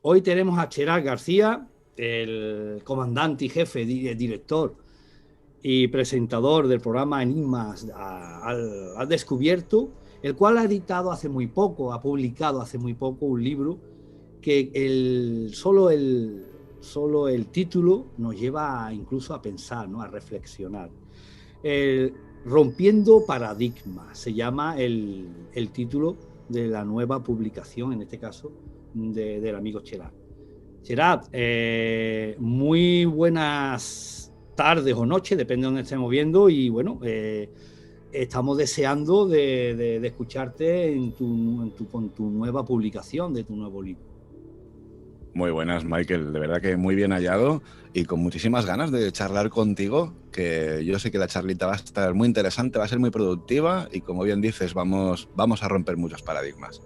Hoy tenemos a Gerard García, el comandante y jefe, director y presentador del programa Enigmas al Descubierto, el cual ha editado hace muy poco, ha publicado hace muy poco un libro que solo el título nos lleva incluso a pensar, ¿no? A reflexionar. Rompiendo paradigmas, se llama el título de la nueva publicación, en este caso, del amigo Gerard. Gerard, muy buenas tardes o noches, depende de donde estemos viendo, y bueno, estamos deseando de escucharte con tu nueva publicación de tu nuevo libro. Muy buenas, Michael. De verdad que muy bien hallado y con muchísimas ganas de charlar contigo, que yo sé que la charlita va a estar muy interesante, va a ser muy productiva y, como bien dices, vamos a romper muchos paradigmas.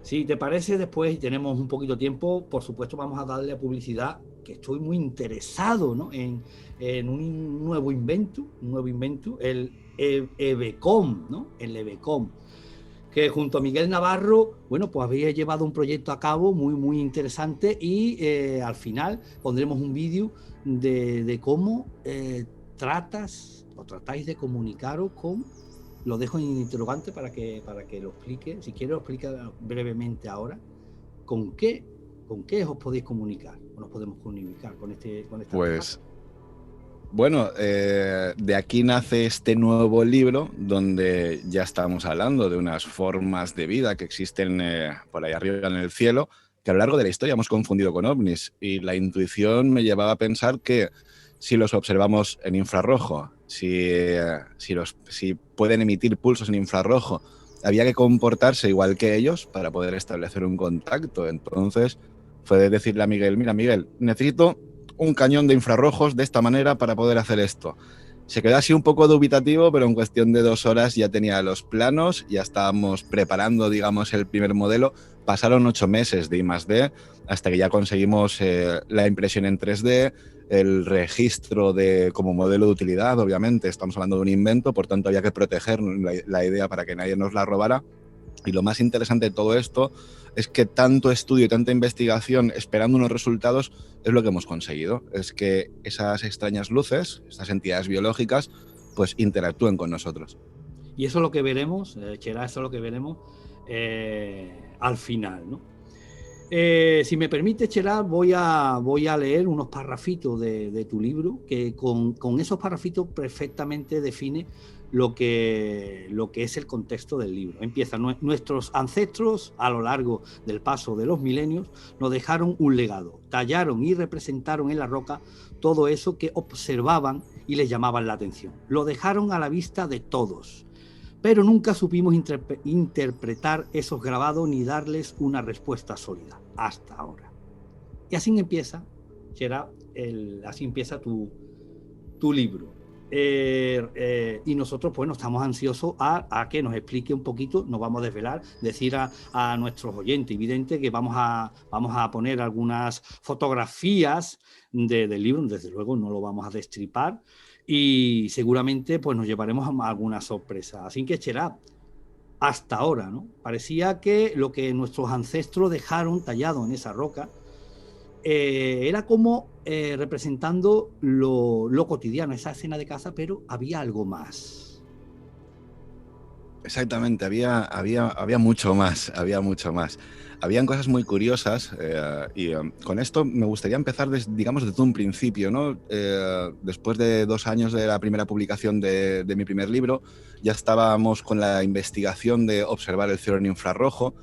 Si te parece, después tenemos un poquito de tiempo, por supuesto vamos a darle a publicidad, que estoy muy interesado, ¿no? en un nuevo invento, el EBECOM, ¿no? El EBECOM, que junto a Miguel Navarro, bueno, pues había llevado un proyecto a cabo muy interesante y al final pondremos un vídeo de cómo tratáis de comunicaros con... Lo dejo en interrogante para que lo explique. Si quiero, explicar brevemente ahora con qué os podéis comunicar o nos podemos comunicar con esta Pues bueno, de aquí nace este nuevo libro donde ya estamos hablando de unas formas de vida que existen por ahí arriba en el cielo, que a lo largo de la historia hemos confundido con ovnis, y la intuición me llevaba a pensar que si los observamos en infrarrojo, si pueden emitir pulsos en infrarrojo, había que comportarse igual que ellos para poder establecer un contacto. Entonces fue decirle a Miguel: mira, Miguel, necesito un cañón de infrarrojos de esta manera para poder hacer esto. Se quedó así un poco dubitativo, pero en cuestión de 2 horas ya tenía los planos, ya estábamos preparando, digamos, el primer modelo. Pasaron 8 meses de I+D hasta que ya conseguimos la impresión en 3D, el registro como modelo de utilidad. Obviamente estamos hablando de un invento, por tanto había que proteger la idea para que nadie nos la robara. Y lo más interesante de todo esto es que tanto estudio y tanta investigación esperando unos resultados es lo que hemos conseguido. Es que esas extrañas luces, estas entidades biológicas, pues interactúen con nosotros. Y eso es lo que veremos, Chera, eso es lo que veremos al final, ¿no? Si me permite, Chera, voy a leer unos parrafitos de tu libro, que con esos parrafitos perfectamente define lo que es el contexto del libro. Empieza: nuestros ancestros, a lo largo del paso de los milenios, nos dejaron un legado. Tallaron y representaron en la roca todo eso que observaban y les llamaban la atención. Lo dejaron a la vista de todos, pero nunca supimos interpretar esos grabados ni darles una respuesta sólida, hasta ahora. Y así empieza, Gerard, así empieza tu libro. Y nosotros, pues, estamos ansiosos a que nos explique un poquito. Nos vamos a desvelar, decir a nuestros oyentes y videntes que vamos a poner algunas fotografías del libro. Desde luego no lo vamos a destripar, y seguramente pues nos llevaremos a alguna sorpresa. Así que, Gerard, hasta ahora, ¿no? Parecía que lo que nuestros ancestros dejaron tallado en esa roca era como representando lo cotidiano, esa escena de caza, pero había algo más. Exactamente, había mucho más, Habían cosas muy curiosas y con esto me gustaría empezar, digamos, desde un principio, ¿no? Después de 2 años de la primera publicación de mi primer libro, ya estábamos con la investigación de observar el cielo en infrarrojo,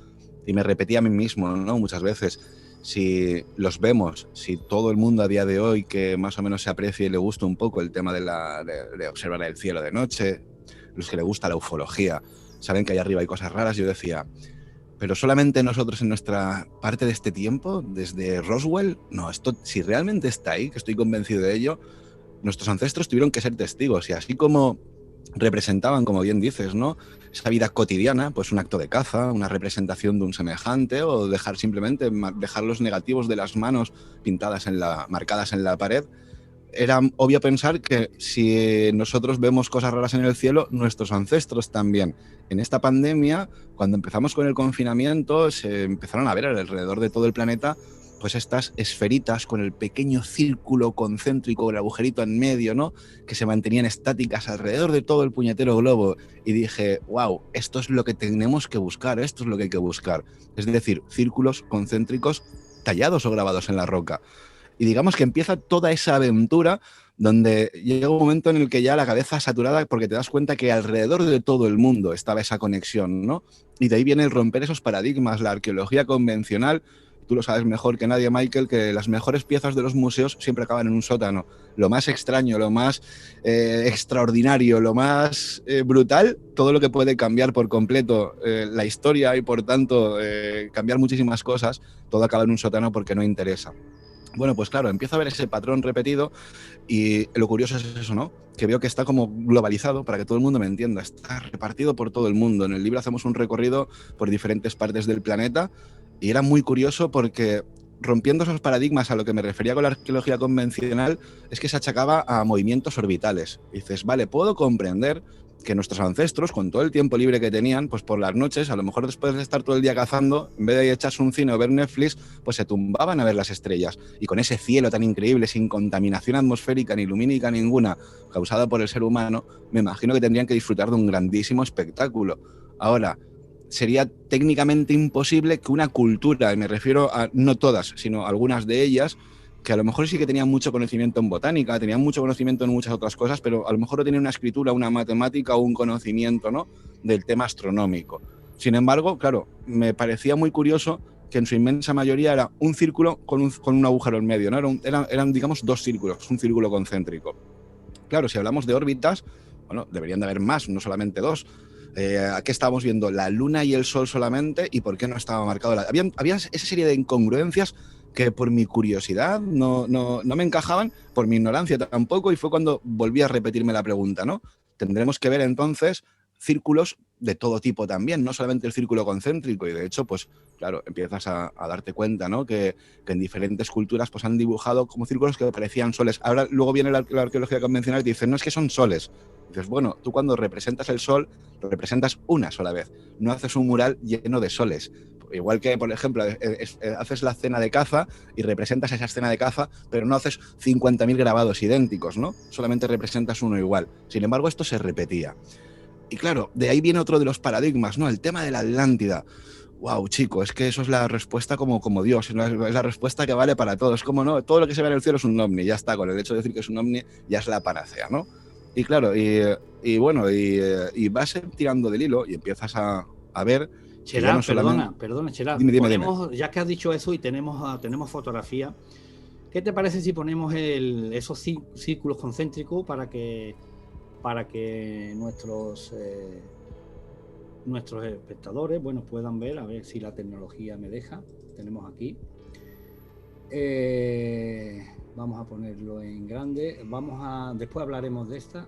y me repetía a mí mismo, ¿no? Muchas veces: si los vemos, si todo el mundo a día de hoy que más o menos se aprecie y le gusta un poco el tema de observar el cielo de noche, los que le gusta la ufología, saben que allá arriba hay cosas raras. Yo decía, pero solamente nosotros en nuestra parte de este tiempo, desde Roswell, no, esto, si realmente está ahí, que estoy convencido de ello, nuestros ancestros tuvieron que ser testigos, y así como representaban, como bien dices, ¿no?, esa vida cotidiana, pues un acto de caza, una representación de un semejante, o dejar simplemente dejar los negativos de las manos marcadas en la pared, era obvio pensar que si nosotros vemos cosas raras en el cielo, nuestros ancestros también. En esta pandemia, cuando empezamos con el confinamiento, se empezaron a ver alrededor de todo el planeta pues estas esferitas con el pequeño círculo concéntrico, el agujerito en medio, ¿no? Que se mantenían estáticas alrededor de todo el puñetero globo. Y dije, wow, esto es lo que tenemos que buscar, esto es lo que hay que buscar. Es decir, círculos concéntricos tallados o grabados en la roca. Y digamos que empieza toda esa aventura donde llega un momento en el que ya la cabeza saturada porque te das cuenta que alrededor de todo el mundo estaba esa conexión, ¿no? Y de ahí viene el romper esos paradigmas, la arqueología convencional. Tú lo sabes mejor que nadie, Michael, que las mejores piezas de los museos siempre acaban en un sótano. Lo más extraño, lo más extraordinario, lo más brutal, todo lo que puede cambiar por completo la historia y por tanto cambiar muchísimas cosas, todo acaba en un sótano porque no interesa. Bueno, pues claro, empiezo a ver ese patrón repetido y lo curioso es eso, ¿no? Que veo que está como globalizado, para que todo el mundo me entienda, está repartido por todo el mundo. En el libro hacemos un recorrido por diferentes partes del planeta y era muy curioso porque rompiendo esos paradigmas a lo que me refería con la arqueología convencional es que se achacaba a movimientos orbitales. Y dices, vale, puedo comprender que nuestros ancestros, con todo el tiempo libre que tenían, pues por las noches, a lo mejor después de estar todo el día cazando, en vez de echarse un cine o ver Netflix, pues se tumbaban a ver las estrellas. Y con ese cielo tan increíble, sin contaminación atmosférica ni lumínica ninguna causada por el ser humano, me imagino que tendrían que disfrutar de un grandísimo espectáculo. Ahora, sería técnicamente imposible que una cultura, y me refiero a no todas, sino algunas de ellas, que a lo mejor sí que tenían mucho conocimiento en botánica, tenían mucho conocimiento en muchas otras cosas, pero a lo mejor no tenían una escritura, una matemática o un conocimiento, ¿no?, del tema astronómico. Sin embargo, claro, me parecía muy curioso que en su inmensa mayoría era un círculo con un agujero en medio, ¿no? Eran, digamos, dos círculos, un círculo concéntrico. Claro, si hablamos de órbitas, bueno, deberían de haber más, no solamente dos. ¿Qué estábamos viendo? ¿La Luna y el Sol solamente? ¿Y por qué no estaba marcado? Había esa serie de incongruencias que por mi curiosidad no me encajaban, por mi ignorancia tampoco, y fue cuando volví a repetirme la pregunta, ¿no? Tendremos que ver entonces círculos de todo tipo también, no solamente el círculo concéntrico, y de hecho, pues claro, empiezas a darte cuenta, ¿no?, que en diferentes culturas pues han dibujado como círculos que parecían soles. Ahora luego viene la arqueología convencional y te dice, no, es que son soles. Y dices, bueno, tú cuando representas el sol, lo representas una sola vez, no haces un mural lleno de soles. Igual que, por ejemplo, haces la escena de caza y representas esa escena de caza, pero no haces 50.000 grabados idénticos, ¿no? Solamente representas uno igual. Sin embargo, esto se repetía. Y claro, de ahí viene otro de los paradigmas, ¿no? El tema de la Atlántida. Wow, chico, es que eso es la respuesta como Dios, ¿no? Es la respuesta que vale para todos. Como no, todo lo que se ve en el cielo es un ovni, ya está, con el hecho de decir que es un ovni ya es la panacea, ¿no? Y claro, y vas tirando del hilo y empiezas a ver que ya no Gerard, solamente... perdona, Gerard. Dime. Ya que has dicho eso y tenemos fotografía, ¿qué te parece si ponemos esos círculos concéntricos para que nuestros espectadores, bueno, puedan ver, a ver si la tecnología me deja? Tenemos aquí. Vamos a ponerlo en grande. Después hablaremos de esta.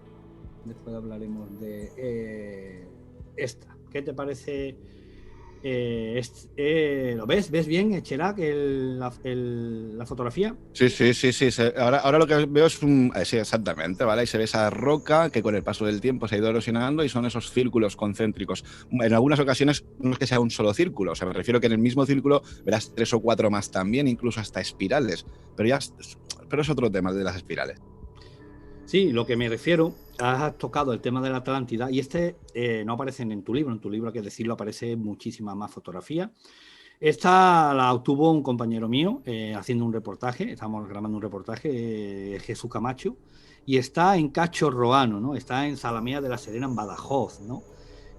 Después hablaremos de esta. ¿Qué te parece? ¿Lo ves? ¿Ves bien, Cherac, la fotografía? Sí. Ahora lo que veo es sí, exactamente, ¿vale? Y se ve esa roca que con el paso del tiempo se ha ido erosionando y son esos círculos concéntricos. En algunas ocasiones no es que sea un solo círculo, o sea, me refiero que en el mismo círculo verás 3 o 4 más también, incluso hasta espirales. Pero es otro tema de las espirales. Sí, lo que me refiero, has tocado el tema de la Atlántida y no aparece en tu libro hay que decirlo, aparece muchísima más fotografía. Esta la obtuvo un compañero mío haciendo un reportaje, estamos grabando un reportaje, Jesús Camacho, y está en Cacho Roano, ¿no? Está en Zalamea de la Serena, en Badajoz, ¿no?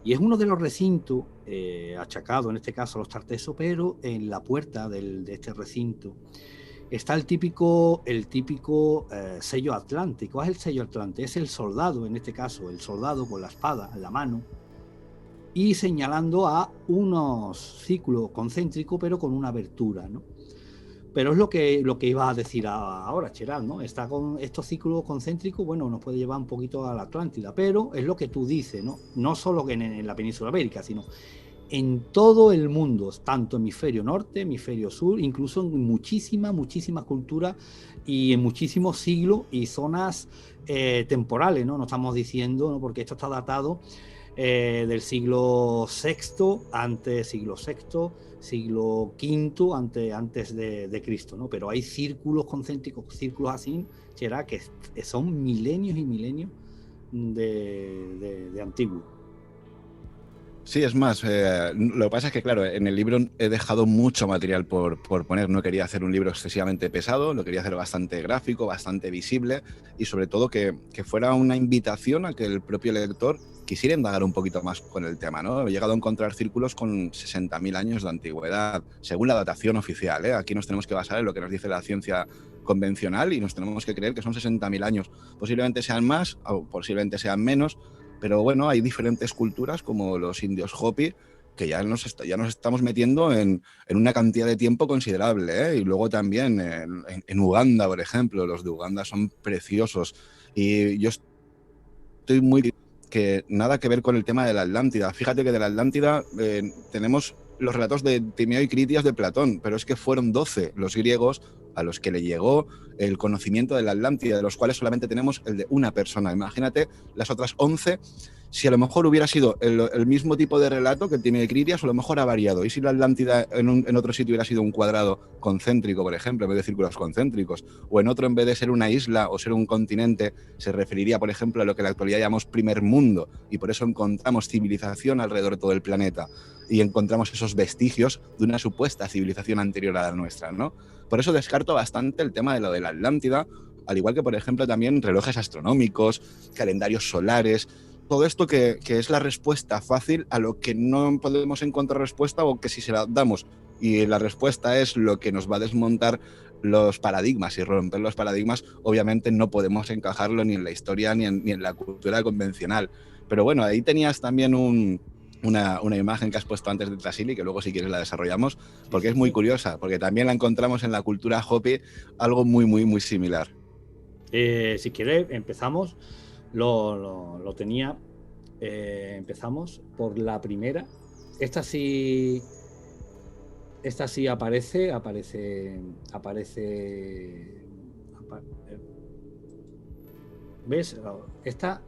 Y es uno de los recintos achacados, en este caso a los Tartesos, pero en la puerta de este recinto está el típico sello atlántico. ¿Cuál es el sello atlántico? Es el soldado, en este caso, el soldado con la espada en la mano y señalando a unos círculos concéntricos, pero con una abertura, ¿no? Pero es lo que ibas a decir ahora, Gerard, ¿no? Está con estos círculos concéntricos, bueno, nos puede llevar un poquito a la Atlántida, pero es lo que tú dices, ¿no? No solo en la península ibérica, sino en todo el mundo, tanto hemisferio norte, hemisferio sur, incluso en muchísimas culturas y en muchísimos siglos y zonas temporales, ¿no? No estamos diciendo, ¿no? Porque esto está datado del siglo VI, siglo V, antes de Cristo, ¿no? Pero hay círculos concéntricos, círculos así, será que son milenios y milenios de antiguo. Sí, es más, lo que pasa es que, claro, en el libro he dejado mucho material por poner. No quería hacer un libro excesivamente pesado, lo quería hacer bastante gráfico, bastante visible y sobre todo que fuera una invitación a que el propio lector quisiera indagar un poquito más con el tema, ¿no? He llegado a encontrar círculos con 60.000 años de antigüedad, según la datación oficial, ¿eh? Aquí nos tenemos que basar en lo que nos dice la ciencia convencional y nos tenemos que creer que son 60.000 años. Posiblemente sean más o posiblemente sean menos, pero bueno, hay diferentes culturas como los indios Hopi que ya nos estamos metiendo en una cantidad de tiempo considerable, ¿eh? Y luego también en Uganda, por ejemplo, los de Uganda son preciosos. Y yo estoy muy... que nada que ver con el tema de la Atlántida. Fíjate que de la Atlántida tenemos los relatos de Timeo y Critias de Platón, pero es que fueron 12 los griegos a los que le llegó el conocimiento de la Atlántida, de los cuales solamente tenemos el de una persona. Imagínate las otras 11, si a lo mejor hubiera sido el mismo tipo de relato que Timeo y Critias, a lo mejor ha variado. Y si la Atlántida en otro sitio hubiera sido un cuadrado concéntrico, por ejemplo, en vez de círculos concéntricos, o en otro, en vez de ser una isla o ser un continente, se referiría, por ejemplo, a lo que en la actualidad llamamos primer mundo, y por eso encontramos civilización alrededor de todo el planeta y encontramos esos vestigios de una supuesta civilización anterior a la nuestra, ¿no? Por eso descarto bastante el tema de lo de la Atlántida, al igual que, por ejemplo, también relojes astronómicos, calendarios solares, todo esto que es la respuesta fácil a lo que no podemos encontrar respuesta, o que si se la damos y la respuesta es lo que nos va a desmontar los paradigmas y romper los paradigmas, obviamente no podemos encajarlo ni en la historia ni en la cultura convencional. Pero bueno, ahí tenías también una imagen que has puesto antes de Tassili, que luego si quieres la desarrollamos, porque es muy curiosa, porque también la encontramos en la cultura Hopi, algo muy similar. Si quieres, empezamos. Lo tenía. Empezamos por la primera. Esta sí aparece. ¿Ves? Esta,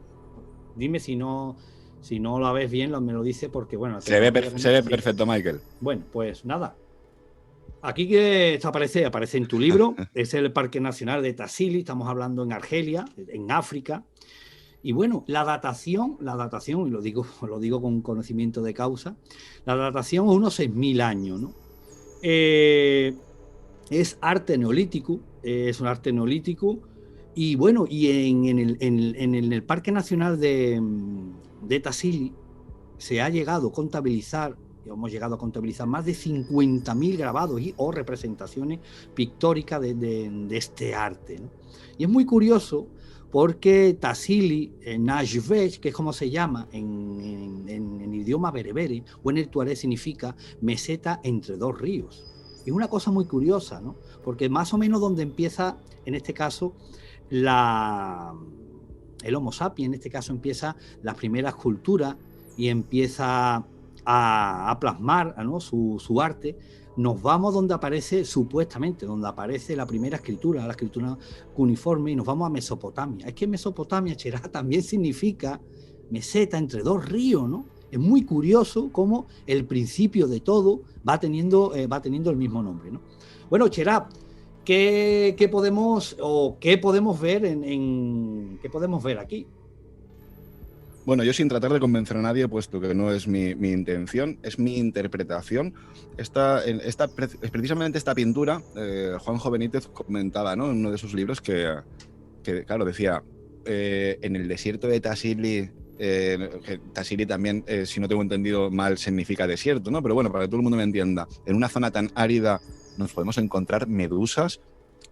dime si no la ves bien, me lo dice, porque bueno. Se ve perfecto, Michael. Bueno, pues nada. Aquí que esto aparece en tu libro, es el Parque Nacional de Tassili, estamos hablando en Argelia, en África. Y bueno, la datación, y lo digo con conocimiento de causa, la datación es unos 6.000 años, ¿no? Es arte neolítico, es un arte neolítico, y bueno, y en el Parque Nacional de Tassili se ha llegado a contabilizar, hemos llegado a contabilizar más de 50.000 grabados o representaciones pictóricas de este arte, ¿no? Y es muy curioso porque Tassili, Najvesh, que es como se llama en idioma berebere o en el tuareg, significa meseta entre dos ríos. Es una cosa muy curiosa, ¿no? Porque más o menos donde empieza, en este caso, el Homo sapiens, en este caso empieza las primeras culturas y empieza a plasmar, ¿no?, su arte. Nos vamos donde aparece, supuestamente, donde aparece la primera escritura, la escritura cuneiforme, y nos vamos a Mesopotamia. Es que Mesopotamia, Cherá, también significa meseta entre dos ríos, ¿no? Es muy curioso cómo el principio de todo va teniendo el mismo nombre, ¿no? Bueno, Cherá, ¿qué podemos ver qué podemos ver aquí? Bueno, yo sin tratar de convencer a nadie, puesto que no es mi intención, es mi interpretación. Precisamente esta pintura, Juanjo Benítez comentaba, ¿no?, en uno de sus libros que claro, decía, en el desierto de Tassili, que Tassili también, si no tengo entendido mal, significa desierto, ¿no? Pero bueno, para que todo el mundo me entienda, en una zona tan árida nos podemos encontrar medusas.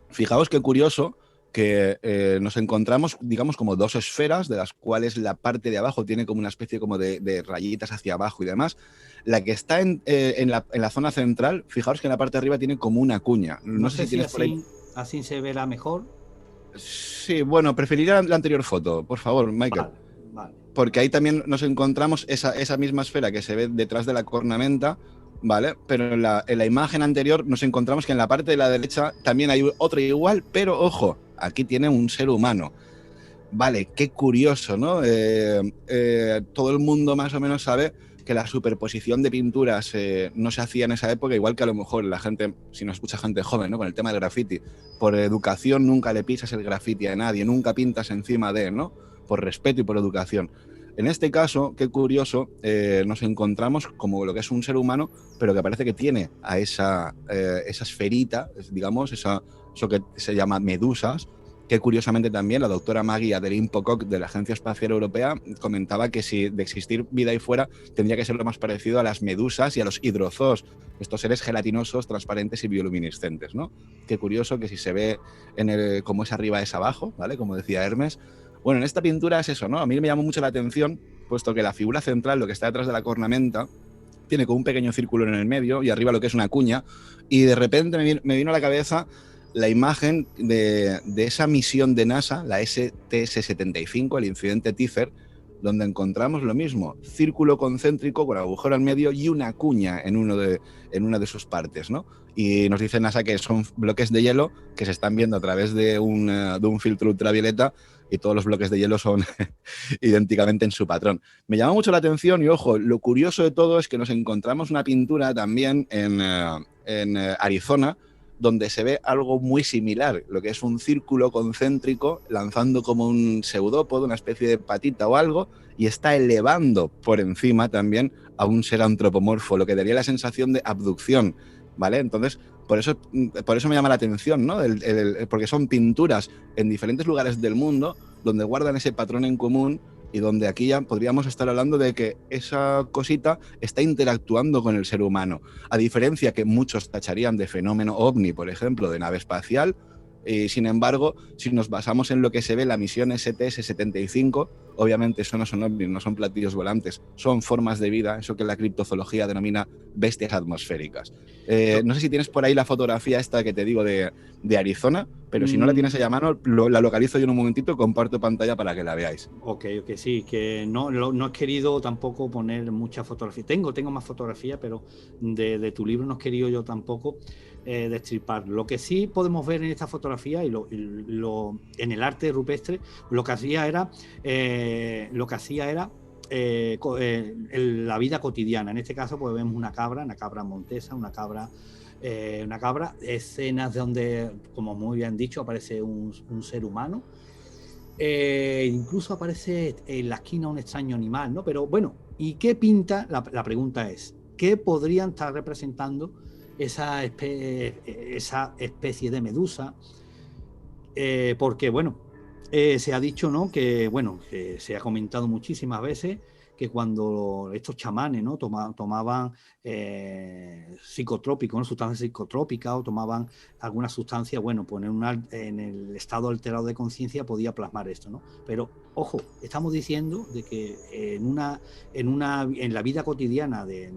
Fijaos qué curioso que nos encontramos, digamos, como dos esferas, de las cuales la parte de abajo tiene como una especie como de rayitas hacia abajo y demás. La que está en la zona central, fijaos que en la parte de arriba tiene como una cuña. No sé si tienes así, por ahí... así se verá mejor. Sí, bueno, preferiría la anterior foto, por favor, Michael. Vale. porque ahí también nos encontramos esa misma esfera que se ve detrás de la cornamenta, ¿vale? Pero en la imagen anterior nos encontramos que en la parte de la derecha también hay otro igual, pero ojo, aquí tiene un ser humano. Vale, qué curioso, ¿no? Todo el mundo más o menos sabe que la superposición de pinturas no se hacía en esa época, igual que a lo mejor la gente, si nos escucha gente joven, ¿no? Con el tema del graffiti, por educación nunca le pisas el graffiti a nadie, nunca pintas encima de, ¿no? Por respeto y por educación. En este caso, qué curioso, nos encontramos como lo que es un ser humano, pero que parece que tiene a esa esferita, digamos, eso que se llama medusas, que curiosamente también la doctora Maggie Adeline Pocock de la Agencia Espacial Europea comentaba que si de existir vida ahí fuera tendría que ser lo más parecido a las medusas y a los hidrozoos, estos seres gelatinosos, transparentes y bioluminiscentes, ¿no? Qué curioso que si se ve cómo es arriba es abajo, ¿vale? Como decía Hermes. Bueno, en esta pintura es eso, ¿no? A mí me llamó mucho la atención, puesto que la figura central, lo que está detrás de la cornamenta, tiene como un pequeño círculo en el medio y arriba lo que es una cuña, y de repente me vino a la cabeza la imagen de esa misión de NASA, la STS-75, el incidente Tífer, donde encontramos lo mismo, círculo concéntrico con agujero al medio y una cuña en una de sus partes, ¿no? Y nos dice NASA que son bloques de hielo que se están viendo a través de un filtro ultravioleta, y todos los bloques de hielo son idénticamente en su patrón. Me llama mucho la atención y, ojo, lo curioso de todo es que nos encontramos una pintura también en Arizona, donde se ve algo muy similar, lo que es un círculo concéntrico lanzando como un pseudópodo, una especie de patita o algo, y está elevando por encima también a un ser antropomorfo, lo que daría la sensación de abducción, ¿vale? Entonces, por eso me llama la atención, ¿no? Porque son pinturas en diferentes lugares del mundo donde guardan ese patrón en común, y donde aquí ya podríamos estar hablando de que esa cosita está interactuando con el ser humano. A diferencia que muchos tacharían de fenómeno ovni, por ejemplo, de nave espacial, y sin embargo, si nos basamos en lo que se ve en la misión STS-75, obviamente eso no son ovnis, no son platillos volantes, son formas de vida, eso que la criptozoología denomina bestias atmosféricas. No sé si tienes por ahí la fotografía esta que te digo de Arizona, pero si no la tienes ahí a mano, la localizo yo en un momentito, comparto pantalla para que la veáis. Ok, sí, que no he querido tampoco poner mucha fotografía. Tengo más fotografía, pero de tu libro no he querido yo tampoco destripar. Lo que sí podemos ver en esta fotografía en el arte rupestre, lo que hacía era la vida cotidiana. En este caso, pues vemos una cabra montesa, una cabra, escenas de donde, como muy bien dicho, aparece un ser humano. Incluso aparece en la esquina un extraño animal, ¿no? Pero bueno, ¿y qué pinta? La pregunta es, ¿qué podrían estar representando esa especie de medusa? Porque, bueno, se ha dicho, ¿no? Que, bueno, que se ha comentado muchísimas veces que cuando estos chamanes, ¿no? tomaban psicotrópicos, ¿no? Sustancias psicotrópicas, o tomaban alguna sustancia, bueno, pues en el estado alterado de conciencia podía plasmar esto, ¿no? Pero, ojo, estamos diciendo de que en la vida cotidiana de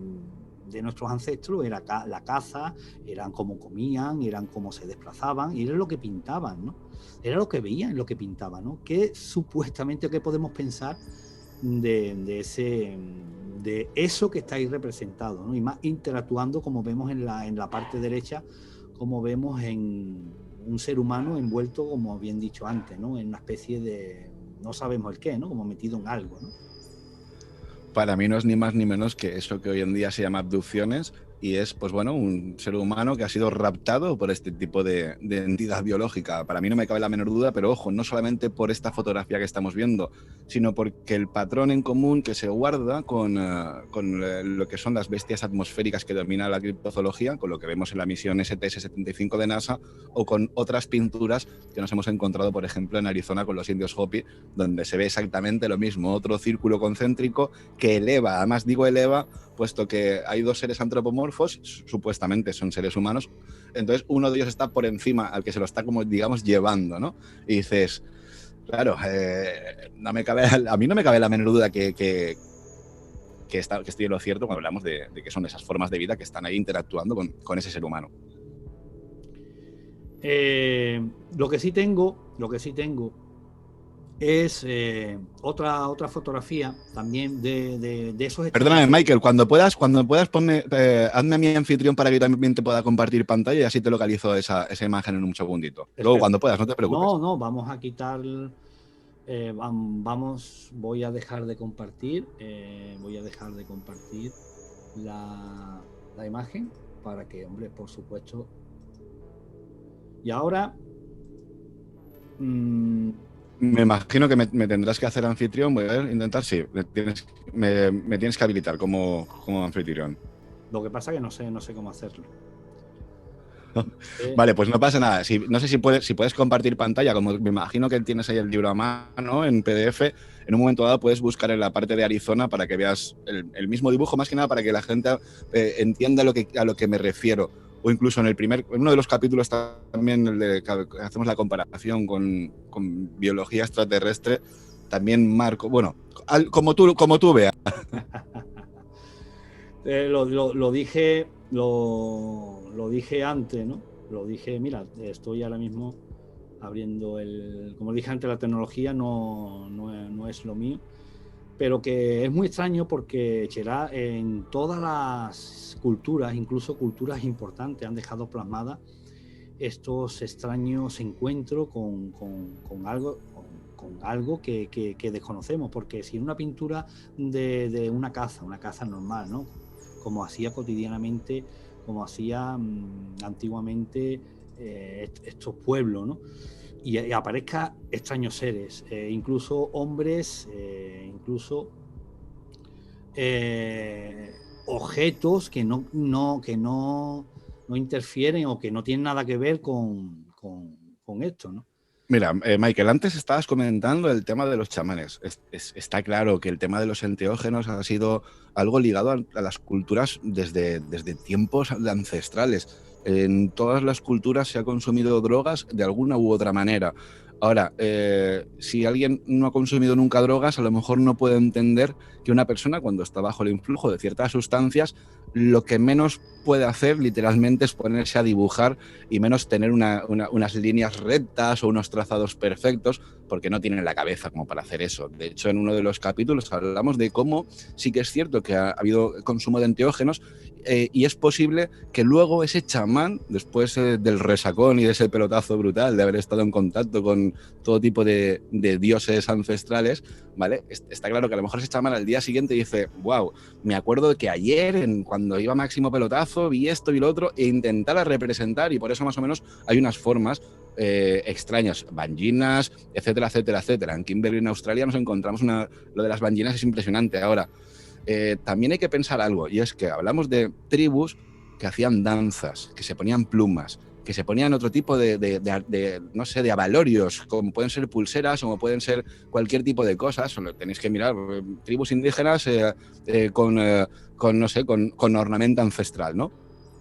nuestros ancestros era la caza, eran cómo comían, eran cómo se desplazaban, y era lo que pintaban, ¿no? Era lo que veían, lo que pintaban, ¿no? ¿Qué supuestamente, qué podemos pensar de eso que está ahí representado, ¿no? Y más interactuando, como vemos en la parte derecha, como vemos en un ser humano envuelto, como bien dicho antes, ¿no? En una especie de, no sabemos el qué, ¿no? Como metido en algo, ¿no? Para mí no es ni más ni menos que eso que hoy en día se llama abducciones, y es, pues bueno, un ser humano que ha sido raptado por este tipo de entidad biológica. Para mí no me cabe la menor duda, pero ojo, no solamente por esta fotografía que estamos viendo, sino porque el patrón en común que se guarda con lo que son las bestias atmosféricas que domina la criptozoología, con lo que vemos en la misión STS-75 de NASA, o con otras pinturas que nos hemos encontrado, por ejemplo, en Arizona con los indios Hopi, donde se ve exactamente lo mismo, otro círculo concéntrico que eleva, además digo eleva, puesto que hay dos seres antropomorfos, supuestamente son seres humanos, entonces uno de ellos está por encima, al que se lo está como, digamos, llevando, ¿no? Y dices, claro, a mí no me cabe la menor duda que estoy en lo cierto cuando hablamos de que son esas formas de vida que están ahí interactuando con ese ser humano. Lo que sí tengo es otra fotografía también de esos extraños Perdóname, seres. Michael, cuando puedas ponme, hazme a mi anfitrión para que yo también te pueda compartir pantalla y así te localizo esa imagen en un segundito. Luego, cuando puedas, no te preocupes. No, no, vamos a quitar, voy a dejar de compartir, la imagen para que, hombre, por supuesto. Y ahora, mm, Me imagino que me tendrás que hacer anfitrión. Voy a intentar, sí. Me tienes que habilitar como anfitrión. lo que pasa es que no sé cómo hacerlo. Vale, pues no pasa nada. No sé si puedes compartir pantalla, como me imagino que tienes ahí el libro a mano en PDF. En un momento dado puedes buscar en la parte de Arizona para que veas el mismo dibujo, más que nada para que la gente entienda a lo que me refiero. O incluso en uno de los capítulos también, que hacemos la comparación con biología extraterrestre, también marco, bueno, como tú veas. Lo dije, lo dije antes, ¿no? Lo dije, mira, estoy ahora mismo abriendo como dije antes, la tecnología no es lo mío, pero que es muy extraño porque Cherá en todas las culturas, incluso culturas importantes, han dejado plasmadas estos extraños encuentros con algo que desconocemos, porque si en una pintura de una caza normal, ¿no? Como hacía cotidianamente, como hacía antiguamente estos pueblos, ¿no? Y aparezca extraños seres, incluso hombres, incluso objetos que no interfieren o que no tienen nada que ver con esto, ¿no? Mira, Michael, antes estabas comentando el tema de los chamanes. Está claro que el tema de los enteógenos ha sido algo ligado a las culturas desde tiempos ancestrales. En todas las culturas se ha consumido drogas de alguna u otra manera. Ahora, si alguien no ha consumido nunca drogas, a lo mejor no puede entender que una persona, cuando está bajo el influjo de ciertas sustancias, lo que menos puede hacer literalmente es ponerse a dibujar y menos tener unas líneas rectas o unos trazados perfectos, porque no tienen la cabeza como para hacer eso. De hecho, en uno de los capítulos hablamos de cómo sí que es cierto que ha habido consumo de enteógenos y es posible que luego ese chamán, después del resacón y de ese pelotazo brutal de haber estado en contacto con todo tipo de dioses ancestrales, ¿vale? Está claro que a lo mejor ese chamán al día siguiente dice, wow, me acuerdo de que ayer, cuando iba Máximo Pelotazo, vi esto y lo otro, e intentara representar, y por eso más o menos hay unas formas extrañas, banginas, etcétera, etcétera, etcétera. En Kimberley, en Australia, nos encontramos lo de las banginas es impresionante. Ahora, también hay que pensar algo, y es que hablamos de tribus que hacían danzas, que se ponían plumas, que se ponían otro tipo no sé, de abalorios, como pueden ser pulseras, como pueden ser cualquier tipo de cosas. Solo tenéis que mirar tribus indígenas no sé, con ornamento ancestral, ¿no?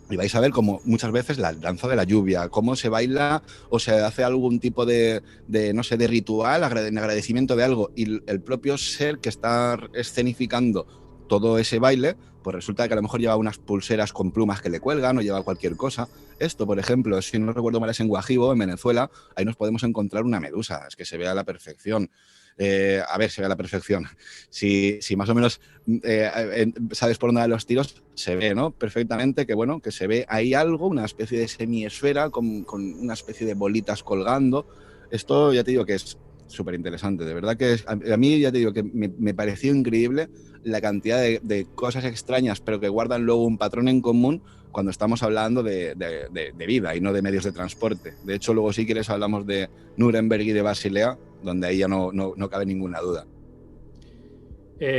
Y vais a ver cómo muchas veces la danza de la lluvia, cómo se baila o se hace algún tipo no sé, de ritual en agradecimiento de algo, y el propio ser que está escenificando todo ese baile, pues resulta que a lo mejor lleva unas pulseras con plumas que le cuelgan o lleva cualquier cosa. Esto, por ejemplo, si no recuerdo mal, es en Guajibo, en Venezuela. Ahí nos podemos encontrar una medusa, es que se ve a la perfección. A ver, se ve a la perfección. Si más o menos sabes por dónde van los tiros, se ve, ¿no? Perfectamente que, bueno, que se ve ahí algo, una especie de semiesfera con una especie de bolitas colgando. Esto ya te digo que es súper interesante, de verdad que a mí ya te digo que me pareció increíble la cantidad de cosas extrañas, pero que guardan luego un patrón en común cuando estamos hablando de vida y no de medios de transporte. De hecho, luego si quieres hablamos de Nuremberg y de Basilea, donde ahí ya no cabe ninguna duda.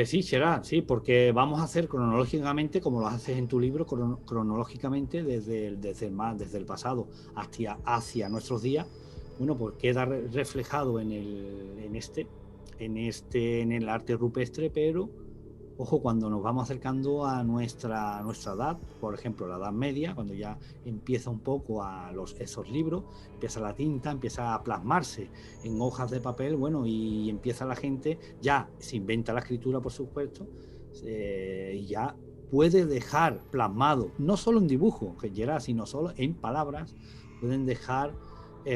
Sí, será, sí, porque vamos a hacer cronológicamente, como lo haces en tu libro, cronológicamente desde el pasado hacia nuestros días. Bueno, pues queda reflejado en el arte rupestre, pero ojo, cuando nos vamos acercando a nuestra edad, por ejemplo, la Edad Media, cuando ya empieza un poco esos libros, empieza la tinta, empieza a plasmarse en hojas de papel, bueno, y empieza la gente, ya se inventa la escritura, por supuesto, y ya puede dejar plasmado, no solo en dibujo, que Gerard, sino solo en palabras, pueden dejar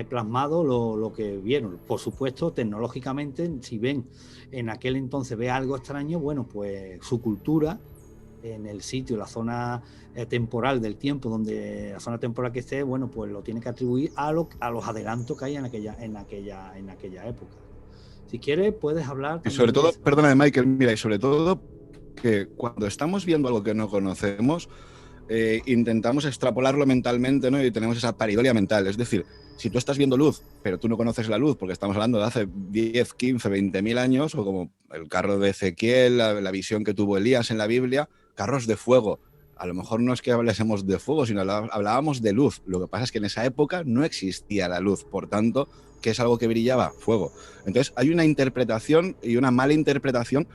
plasmado lo que vieron. Por supuesto, tecnológicamente, si ven en aquel entonces ve algo extraño, bueno, pues su cultura en el sitio, la zona temporal del tiempo, donde la zona temporal que esté, bueno, pues lo tiene que atribuir a los adelantos que hay en aquella época. Si quieres, puedes hablar Y también sobre de todo, eso. perdóname, Michael, mira, y sobre todo que cuando estamos viendo algo que no conocemos, intentamos extrapolarlo mentalmente, ¿no? Y tenemos esa pareidolia mental. Es decir, si tú estás viendo luz, pero tú no conoces la luz, porque estamos hablando de hace 10, 15, 20 mil años, o como el carro de Ezequiel, la visión que tuvo Elías en la Biblia, carros de fuego. A lo mejor no es que hablásemos de fuego, sino hablábamos de luz. Lo que pasa es que en esa época no existía la luz, por tanto, ¿qué es algo que brillaba? Fuego. Entonces, hay una interpretación y una mala interpretación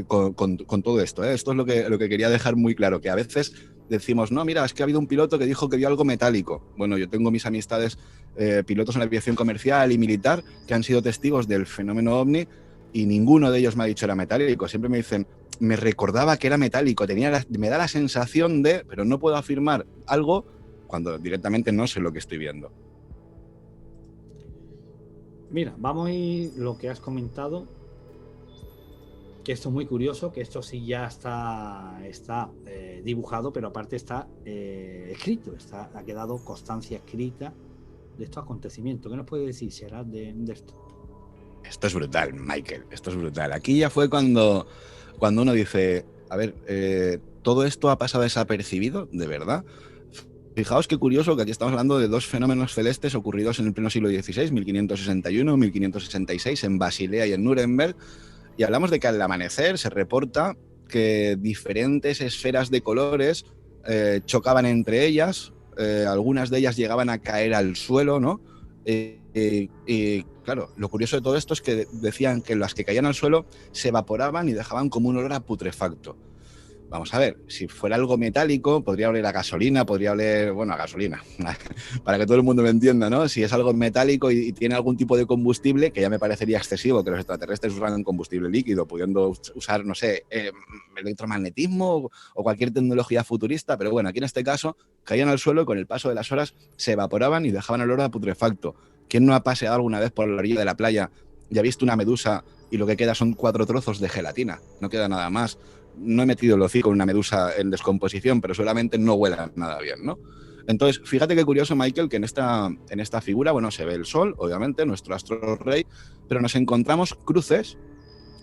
con todo esto. Esto es lo que quería dejar muy claro, que a veces decimos, no, mira, es que ha habido un piloto que dijo que vio algo metálico. Bueno, yo tengo mis amistades pilotos en la aviación comercial y militar que han sido testigos del fenómeno ovni y ninguno de ellos me ha dicho era metálico. Siempre me dicen, me recordaba que era metálico, me da la sensación de, pero no puedo afirmar algo cuando directamente no sé lo que estoy viendo. Mira, vamos a ir lo que has comentado, que esto es muy curioso, que esto sí ya está dibujado, pero aparte está escrito, ha quedado constancia escrita de estos acontecimientos. ¿Qué nos puede decir, Gerard, de esto? Esto es brutal, Michael, esto es brutal. Aquí ya fue cuando uno dice, a ver, todo esto ha pasado desapercibido, de verdad. Fijaos qué curioso que aquí estamos hablando de dos fenómenos celestes ocurridos en el pleno siglo XVI, 1561, 1566, en Basilea y en Nuremberg, y hablamos de que al amanecer se reporta que diferentes esferas de colores chocaban entre ellas, algunas de ellas llegaban a caer al suelo, ¿no? Claro, lo curioso de todo esto es que decían que las que caían al suelo se evaporaban y dejaban como un olor a putrefacto. Vamos a ver, si fuera algo metálico, podría oler a gasolina, podría oler, bueno, a gasolina, para que todo el mundo me entienda, ¿no? Si es algo metálico y tiene algún tipo de combustible, que ya me parecería excesivo que los extraterrestres usaran combustible líquido, pudiendo usar, no sé, electromagnetismo o cualquier tecnología futurista, pero bueno, aquí en este caso caían al suelo y con el paso de las horas se evaporaban y dejaban olor a putrefacto. ¿Quién no ha paseado alguna vez por la orilla de la playa y ha visto una medusa y lo que queda son 4 trozos de gelatina? No queda nada más. No he metido el hocico en una medusa en descomposición, pero solamente no huela nada bien, ¿no? Entonces, fíjate qué curioso, Michael, que en esta figura, bueno, se ve el Sol, obviamente, nuestro astro rey, pero nos encontramos cruces,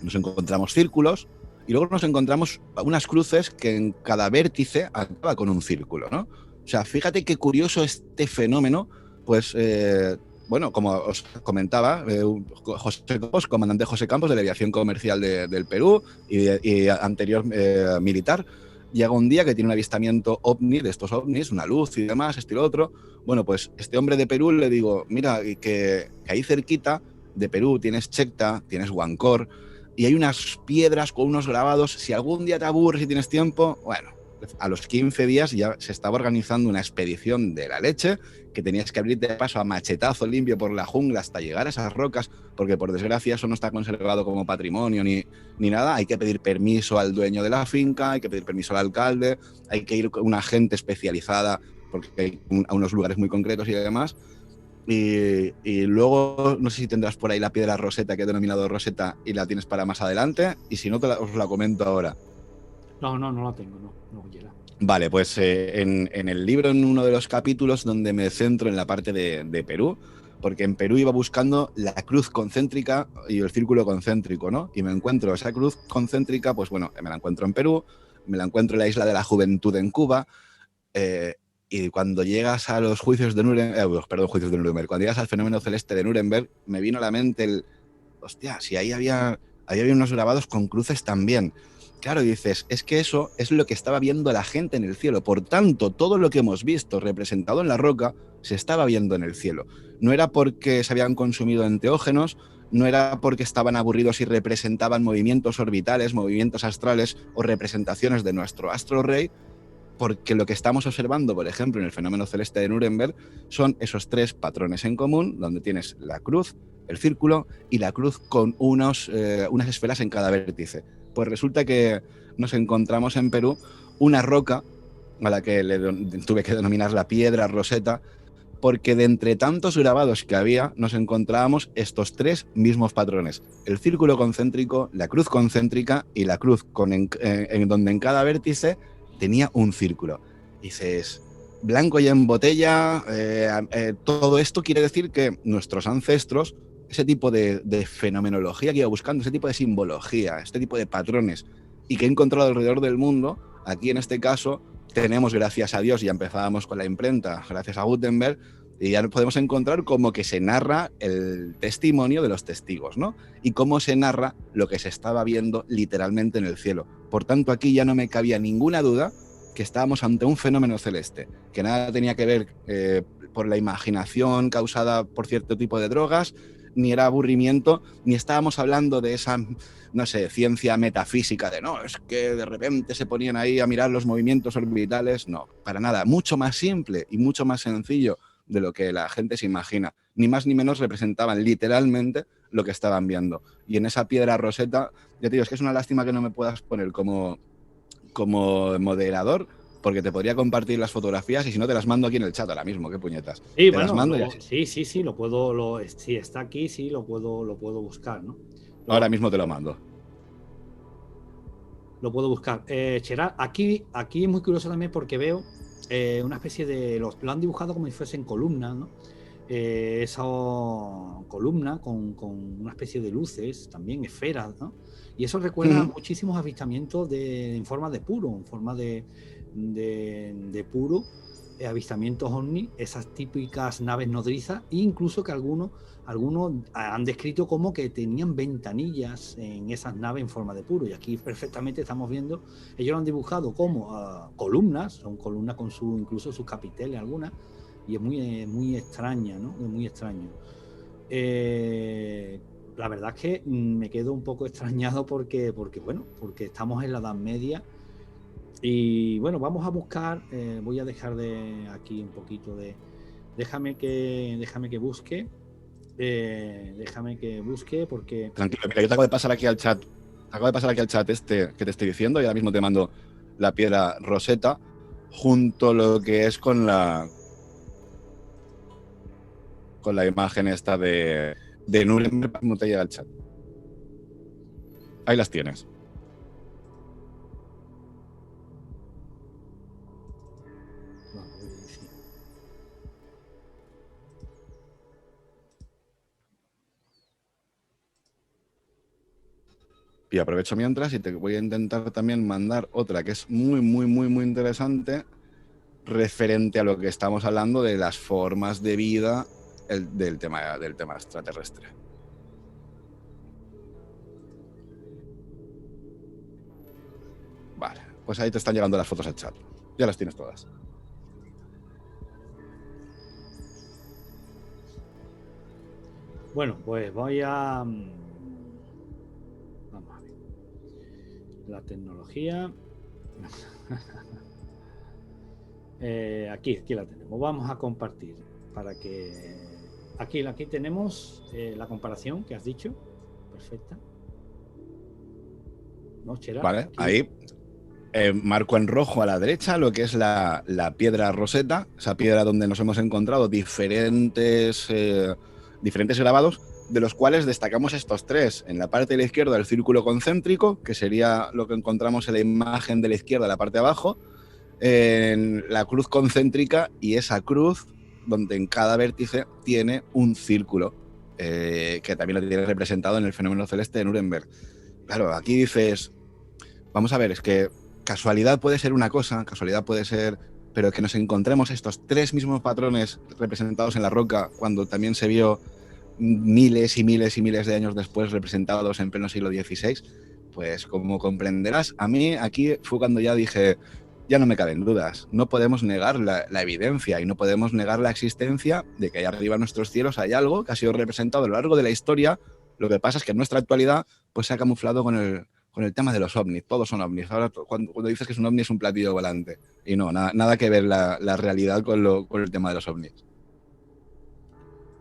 nos encontramos círculos, y luego nos encontramos unas cruces que en cada vértice acaba con un círculo, ¿no? O sea, fíjate qué curioso este fenómeno, pues bueno, como os comentaba, José Campos, comandante José Campos de la aviación comercial del Perú y anterior militar, llega un día que tiene un avistamiento ovni, de estos ovnis, una luz y demás, esto y lo otro. Bueno, pues este hombre de Perú le digo, mira, que ahí cerquita de Perú tienes Checta, tienes Huancor, y hay unas piedras con unos grabados. Si algún día te aburres y tienes tiempo, bueno, a los 15 días ya se estaba organizando una expedición de la leche que tenías que abrirte paso a machetazo limpio por la jungla hasta llegar a esas rocas, porque por desgracia eso no está conservado como patrimonio ni nada. Hay que pedir permiso al dueño de la finca, hay que pedir permiso al alcalde, hay que ir con una gente especializada porque hay a unos lugares muy concretos y demás. Y luego, no sé si tendrás por ahí la piedra Roseta, que he denominado Roseta, y la tienes para más adelante, y si no, os la comento ahora. No la tengo, no, Gerard. Vale, pues en el libro, en uno de los capítulos donde me centro en la parte de Perú, porque en Perú iba buscando la cruz concéntrica y el círculo concéntrico, ¿no? Y me encuentro esa cruz concéntrica, pues bueno, me la encuentro en Perú, me la encuentro en la Isla de la Juventud en Cuba, y cuando llegas a los juicios de Nuremberg, juicios de Nuremberg, cuando llegas al fenómeno celeste de Nuremberg, me vino a la mente hostia, si ahí había unos grabados con cruces también. Claro, y dices, es que eso es lo que estaba viendo la gente en el cielo. Por tanto, todo lo que hemos visto representado en la roca se estaba viendo en el cielo. No era porque se habían consumido enteógenos, no era porque estaban aburridos y representaban movimientos orbitales, movimientos astrales o representaciones de nuestro astro rey, porque lo que estamos observando, por ejemplo, en el fenómeno celeste de Nuremberg, son esos 3 patrones en común, donde tienes la cruz, el círculo y la cruz con unas esferas en cada vértice. Pues resulta que nos encontramos en Perú una roca a la que tuve que denominar la piedra Roseta, porque de entre tantos grabados que había, nos encontrábamos estos tres mismos patrones: el círculo concéntrico, la cruz concéntrica y la cruz en donde en cada vértice tenía un círculo. Y dices, blanco y en botella, todo esto quiere decir que nuestros ancestros, ese tipo de fenomenología que iba buscando, ese tipo de simbología, este tipo de patrones, y que he encontrado alrededor del mundo, aquí en este caso tenemos, gracias a Dios, ya empezábamos con la imprenta, gracias a Gutenberg, y ya podemos encontrar como que se narra el testimonio de los testigos, ¿no? Y cómo se narra lo que se estaba viendo literalmente en el cielo. Por tanto, aquí ya no me cabía ninguna duda que estábamos ante un fenómeno celeste, que nada tenía que ver por la imaginación causada por cierto tipo de drogas, ni era aburrimiento, ni estábamos hablando de esa, no sé, ciencia metafísica de no, es que de repente se ponían ahí a mirar los movimientos orbitales. No, para nada, mucho más simple y mucho más sencillo de lo que la gente se imagina. Ni más ni menos representaban literalmente lo que estaban viendo. Y en esa piedra roseta, ya te digo, es que es una lástima que no me puedas poner como moderador, porque te podría compartir las fotografías y si no te las mando aquí en el chat ahora mismo, qué puñetas. Sí, Te las bueno, mando y así. sí, lo puedo, si está aquí, sí, lo puedo buscar, ¿no? Ahora mismo te lo mando. Lo puedo buscar. Gerard, aquí es muy curioso también porque veo una especie de... Lo han dibujado como si fuesen columnas, ¿no? Esa columna con una especie de luces, también esferas, ¿no? Y eso recuerda a muchísimos avistamientos en forma de puro, en forma de puro, avistamientos ovni, esas típicas naves nodrizas, e incluso que algunos han descrito como que tenían ventanillas en esas naves en forma de puro. Y aquí perfectamente estamos viendo, ellos lo han dibujado como columnas, son columnas con incluso sus capiteles algunas, y es muy extraña, ¿no? Es muy extraño. La verdad es que me quedo un poco extrañado porque estamos en la Edad Media y bueno, vamos a buscar, voy a dejar de aquí un poquito de, déjame que busque, porque Tranquilo, mira, yo te acabo de pasar aquí al chat. Te acabo de pasar aquí al chat este que te estoy diciendo y ahora mismo te mando la piedra roseta junto a lo que es con la imagen esta de Nuremberg. No te llega al chat. Ahí las tienes. sí. Y aprovecho mientras y te voy a intentar también mandar otra que es muy interesante referente a lo que estamos hablando de las formas de vida del tema extraterrestre. Vale, pues ahí te están llegando las fotos al chat. Ya las tienes todas. Bueno, pues voy a... Vamos a ver. La tecnología. Aquí la tenemos. Vamos a compartir para que... Aquí tenemos la comparación que has dicho. Perfecta. ¿No, Chera? Vale, ahí marco en rojo a la derecha lo que es la piedra roseta, esa piedra donde nos hemos encontrado diferentes grabados, de los cuales destacamos estos tres. En la parte de la izquierda el círculo concéntrico, que sería lo que encontramos en la imagen de la izquierda, la parte de abajo, en la cruz concéntrica y esa cruz donde en cada vértice tiene un círculo, que también lo tiene representado en el fenómeno celeste de Nuremberg. Claro, aquí dices, vamos a ver, es que casualidad puede ser una cosa, casualidad puede ser, pero que nos encontremos estos tres mismos patrones representados en la roca cuando también se vio miles y miles y miles de años después representados en pleno siglo XVI, pues como comprenderás, a mí aquí fue cuando ya dije, ya no me caben dudas, no podemos negar la evidencia y no podemos negar la existencia de que allá arriba en nuestros cielos hay algo que ha sido representado a lo largo de la historia. Lo que pasa es que en nuestra actualidad pues se ha camuflado con el tema de los ovnis. Todos son ovnis. Ahora, cuando dices que es un ovni, es un platillo volante. Y no, nada que ver la realidad con el tema de los ovnis.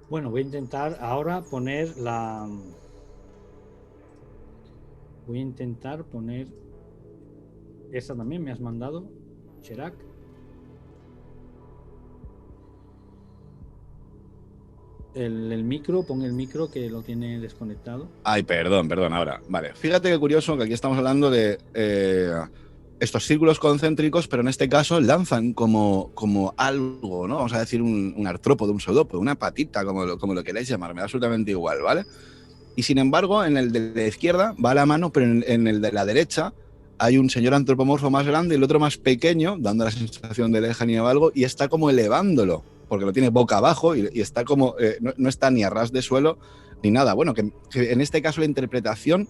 Bueno, voy a intentar ahora poner la... Voy a intentar poner... Esa también me has mandado, Cherac. el micro, pon el micro que lo tiene desconectado. Ay, perdón, ahora. Vale, fíjate qué curioso que aquí estamos hablando de estos círculos concéntricos, pero en este caso lanzan como algo, ¿no? Vamos a decir un artrópodo, un pseudópodo, una patita, como lo queráis llamar, me da absolutamente igual, ¿vale? Y sin embargo, en el de la izquierda va la mano, pero en el de la derecha hay un señor antropomorfo más grande y el otro más pequeño, dando la sensación de lejanía o algo, y está como elevándolo, porque lo tiene boca abajo y está como, no está ni a ras de suelo ni nada. Bueno, que en este caso la interpretación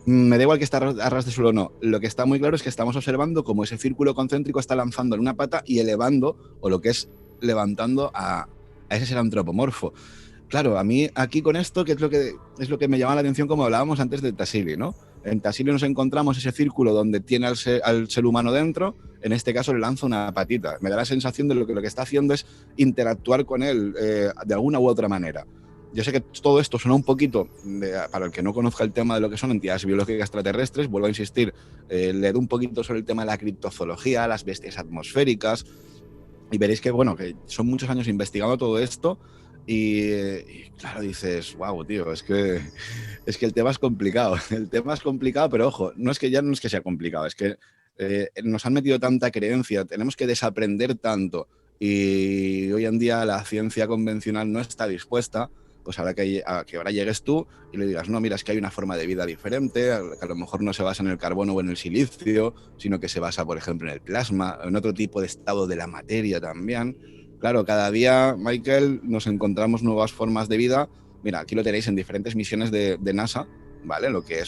me da igual que está a ras de suelo o no. Lo que está muy claro es que estamos observando cómo ese círculo concéntrico está lanzando en una pata y elevando, o lo que es levantando a ese ser antropomorfo. Claro, a mí aquí con esto, que es lo que me llama la atención, como hablábamos antes de Tassili, ¿no? En Tassili nos encontramos ese círculo donde tiene al ser humano dentro, en este caso le lanza una patita. Me da la sensación de lo que está haciendo es interactuar con él de alguna u otra manera. Yo sé que todo esto suena un poquito, para el que no conozca el tema de lo que son entidades biológicas extraterrestres, vuelvo a insistir, leer un poquito sobre el tema de la criptozoología, las bestias atmosféricas, y veréis que, bueno, que son muchos años investigando todo esto y claro, dices, wow, tío, es que el tema es complicado. El tema es complicado, pero ojo, no es que sea complicado, es que nos han metido tanta creencia, tenemos que desaprender tanto y hoy en día la ciencia convencional no está dispuesta, pues a que ahora llegues tú y le digas, no, mira, es que hay una forma de vida diferente, que a lo mejor no se basa en el carbono o en el silicio, sino que se basa, por ejemplo, en el plasma, en otro tipo de estado de la materia también. Claro, cada día, Michael, nos encontramos nuevas formas de vida. Mira, aquí lo tenéis en diferentes misiones de NASA, ¿vale? Lo que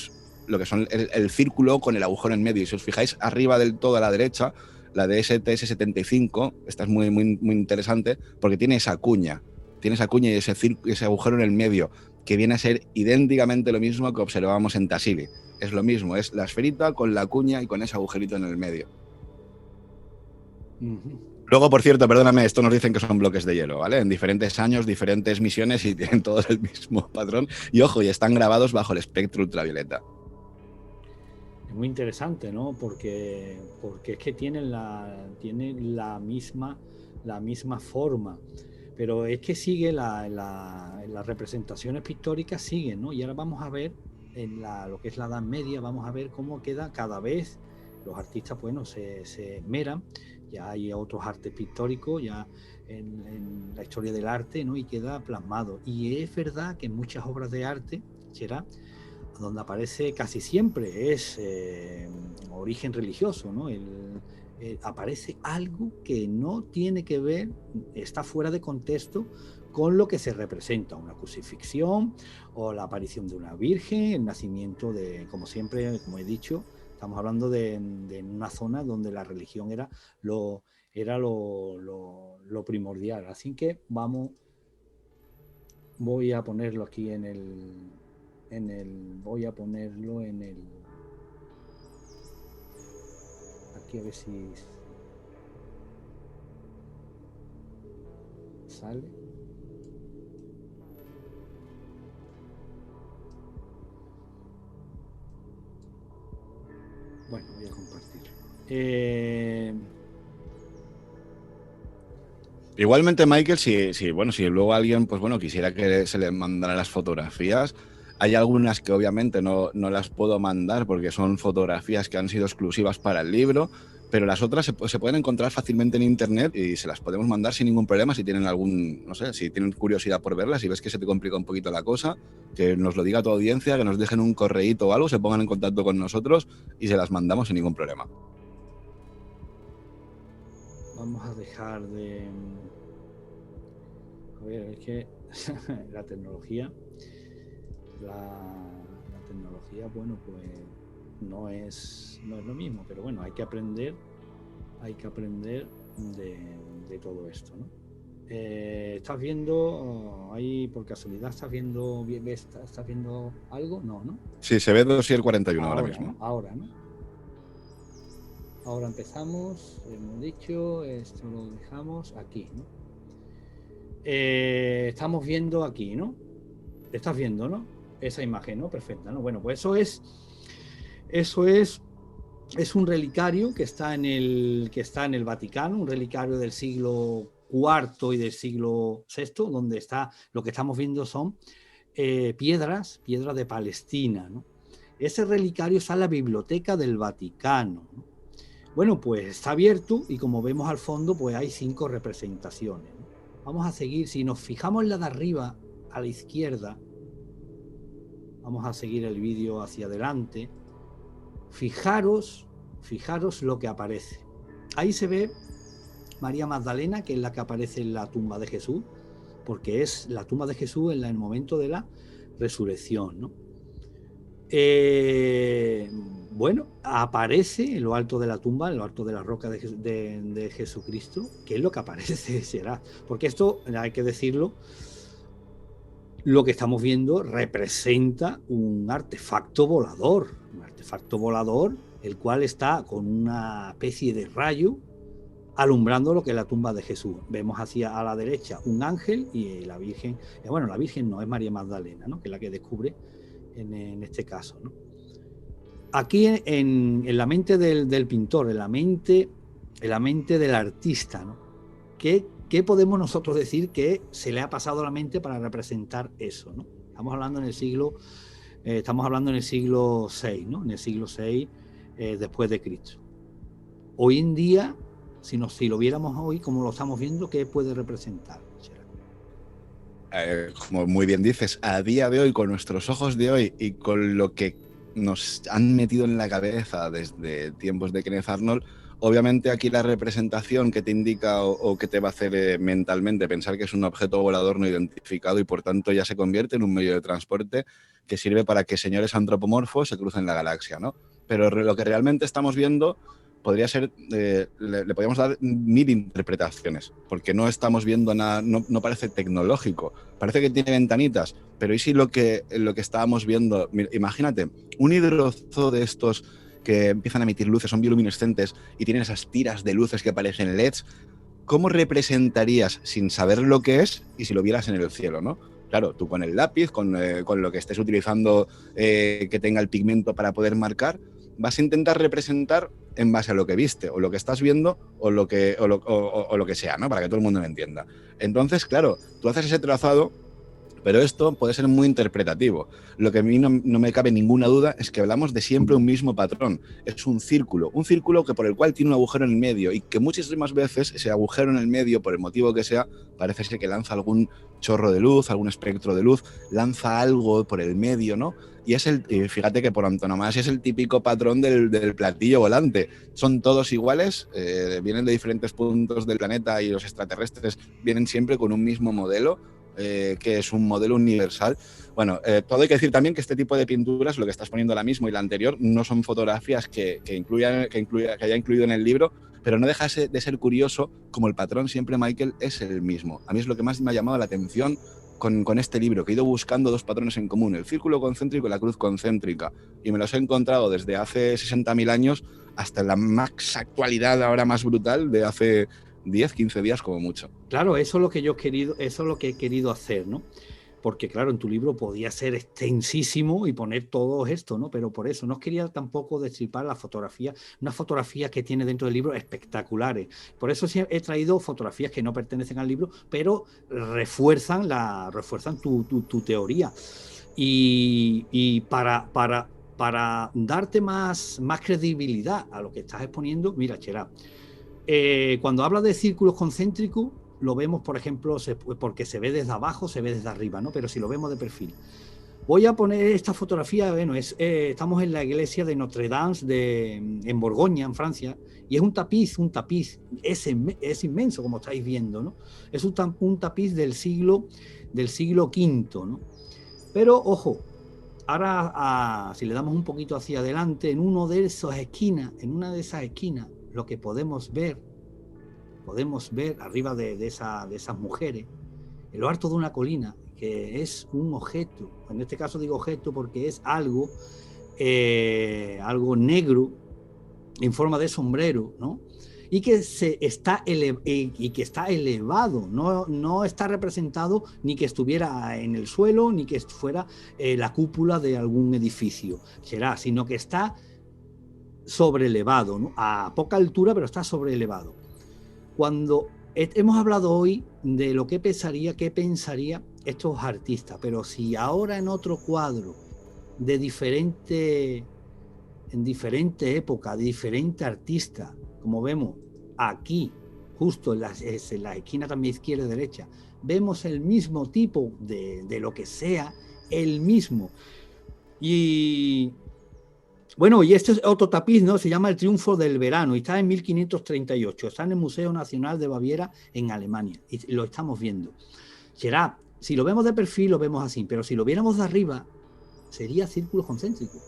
son el círculo con el agujero en medio. Y si os fijáis arriba del todo a la derecha, la de STS-75, esta es muy, muy, muy interesante porque tiene esa cuña y ese agujero en el medio, que viene a ser idénticamente lo mismo que observábamos en Tassili. Es lo mismo, es la esferita con la cuña y con ese agujerito en el medio. Luego, por cierto, perdóname, esto nos dicen que son bloques de hielo, ¿vale? En diferentes años, diferentes misiones y tienen todos el mismo patrón. Y ojo, y están grabados bajo el espectro ultravioleta. Es muy interesante, ¿no? Porque es que tienen la misma forma. Pero es que sigue las representaciones pictóricas siguen, ¿no? Y ahora vamos a ver lo que es la Edad Media, vamos a ver cómo queda cada vez. Los artistas, bueno, se esmeran, ya hay otros artes pictóricos, ya en la historia del arte, ¿no? Y queda plasmado. Y es verdad que en muchas obras de arte, será donde aparece casi siempre es origen religioso, ¿no? Aparece algo que no tiene que ver, está fuera de contexto con lo que se representa, una crucifixión o la aparición de una virgen, el nacimiento de, como siempre, como he dicho, estamos hablando de una zona donde la religión era lo primordial. Así que voy a ponerlo aquí voy a ponerlo aquí a ver si sale. Bueno, voy a compartir. Igualmente, Michael, si luego alguien, pues bueno, quisiera que se le mandara las fotografías, hay algunas que obviamente no las puedo mandar porque son fotografías que han sido exclusivas para el libro, pero las otras se pueden encontrar fácilmente en internet y se las podemos mandar sin ningún problema si tienen no sé, si tienen curiosidad por verlas y ves que se te complica un poquito la cosa, que nos lo diga tu audiencia, que nos dejen un correíto o algo, se pongan en contacto con nosotros y se las mandamos sin ningún problema. Vamos a dejar de... A ver, es que la tecnología, bueno, pues no es lo mismo, pero bueno, hay que aprender de todo esto, ¿no? ¿Estás viendo ahí, por casualidad, estás viendo algo? No. Sí, se ve Dossier 41 ahora mismo. Ahora, ¿no? Ahora empezamos, hemos dicho, esto lo dejamos aquí, ¿no? Estamos viendo aquí, ¿no? Estás viendo, ¿no? Esa imagen, ¿no? Perfecta, ¿no? Bueno, pues eso es un relicario que está en el Vaticano, un relicario del siglo IV y del siglo VI, donde está, lo que estamos viendo son piedras de Palestina, ¿no? Ese relicario está en la Biblioteca del Vaticano, ¿no? Bueno, pues está abierto y como vemos al fondo, pues hay 5 representaciones, ¿no? Vamos a seguir, si nos fijamos en la de arriba, a la izquierda, vamos a seguir el vídeo hacia adelante, fijaros lo que aparece. Ahí se ve María Magdalena, que es la que aparece en la tumba de Jesús, porque es la tumba de Jesús en el momento de la resurrección, ¿no? Bueno, aparece en lo alto de la tumba, en lo alto de la roca de Jesucristo, que es lo que aparece será. Porque esto, hay que decirlo, lo que estamos viendo representa un artefacto volador, el cual está con una especie de rayo alumbrando lo que es la tumba de Jesús. Vemos hacia a la derecha un ángel y la Virgen, bueno, la Virgen no, es María Magdalena, ¿no? Que es la que descubre en este caso, ¿no? Aquí en la mente del pintor, en la mente del artista, ¿no? ¿Qué podemos nosotros decir que se le ha pasado a la mente para representar eso, ¿no? Estamos hablando en el siglo VI, ¿no? En el siglo VI después de Cristo. Hoy en día, si lo viéramos hoy, como lo estamos viendo, ¿qué puede representar? Como muy bien dices, a día de hoy, con nuestros ojos de hoy y con lo que nos han metido en la cabeza desde tiempos de Kenneth Arnold, obviamente aquí la representación que te indica o que te va a hacer mentalmente pensar que es un objeto volador no identificado y por tanto ya se convierte en un medio de transporte que sirve para que señores antropomorfos se crucen la galaxia, ¿no? Pero lo que realmente estamos viendo podría ser, le podríamos dar 1000 interpretaciones, porque no estamos viendo nada, no parece tecnológico, parece que tiene ventanitas, pero ¿y si lo que estábamos viendo, imagínate, un hidrozo de estos que empiezan a emitir luces, son bioluminescentes y tienen esas tiras de luces que parecen LEDs, ¿cómo representarías sin saber lo que es y si lo vieras en el cielo, ¿no? Claro, tú con el lápiz, con lo que estés utilizando que tenga el pigmento para poder marcar, vas a intentar representar en base a lo que viste, o lo que estás viendo, o lo que sea, ¿no? Para que todo el mundo lo entienda. Entonces, claro, tú haces ese trazado, pero esto puede ser muy interpretativo. Lo que a mí no me cabe ninguna duda es que hablamos de siempre un mismo patrón. Es un círculo que por el cual tiene un agujero en el medio y que muchísimas veces ese agujero en el medio, por el motivo que sea, parece ser que lanza algún chorro de luz, algún espectro de luz, lanza algo por el medio, ¿no? Y fíjate que por antonomasia es el típico patrón del platillo volante. Son todos iguales, vienen de diferentes puntos del planeta y los extraterrestres vienen siempre con un mismo modelo, que es un modelo universal. Bueno, todo hay que decir también que este tipo de pinturas, lo que estás poniendo ahora mismo y la anterior, no son fotografías que haya incluido en el libro, pero no deja de ser curioso como el patrón siempre, Michael, es el mismo. A mí es lo que más me ha llamado la atención con este libro, que he ido buscando 2 patrones en común, el círculo concéntrico y la cruz concéntrica, y me los he encontrado desde hace 60.000 años hasta la más actualidad, ahora más brutal, de hace 10, 15 días como mucho. Claro, eso es lo que he querido hacer, ¿no? Porque claro, en tu libro podía ser extensísimo y poner todo esto, ¿no? Pero por eso no quería tampoco destripar la fotografía, unas fotografías que tiene dentro del libro espectaculares. Por eso sí he traído fotografías que no pertenecen al libro, pero refuerzan tu teoría. Y para darte más credibilidad a lo que estás exponiendo, mira, Chera, cuando habla de círculos concéntricos, lo vemos, por ejemplo, porque se ve desde abajo, se ve desde arriba, ¿no? Pero si lo vemos de perfil. Voy a poner esta fotografía, bueno, estamos en la iglesia de Notre Dame en Borgoña, en Francia, y es un tapiz, es inmenso, como estáis viendo, ¿no? Es un tapiz del siglo V, ¿no? Pero, ojo, ahora, si le damos un poquito hacia adelante, en una de esas esquinas, lo que podemos ver arriba de esas mujeres, en lo alto de una colina, que es un objeto. En este caso digo objeto porque es algo negro en forma de sombrero, ¿no? Y que está elevado, no está representado ni que estuviera en el suelo, ni que fuera la cúpula de algún edificio, sino que está sobrelevado, ¿no? A poca altura, pero está sobrelevado. Cuando hemos hablado hoy de lo que pensaría estos artistas, pero si ahora en otro cuadro de en diferente época, de diferente artista, como vemos aquí, justo en las esquinas también izquierda y derecha, vemos el mismo tipo de lo que sea, el mismo. Y bueno, y este es otro tapiz, ¿no? Se llama El Triunfo del Verano y está en 1538. Está en el Museo Nacional de Baviera en Alemania y lo estamos viendo. Será, si lo vemos de perfil, lo vemos así, pero si lo viéramos de arriba, sería círculos concéntricos.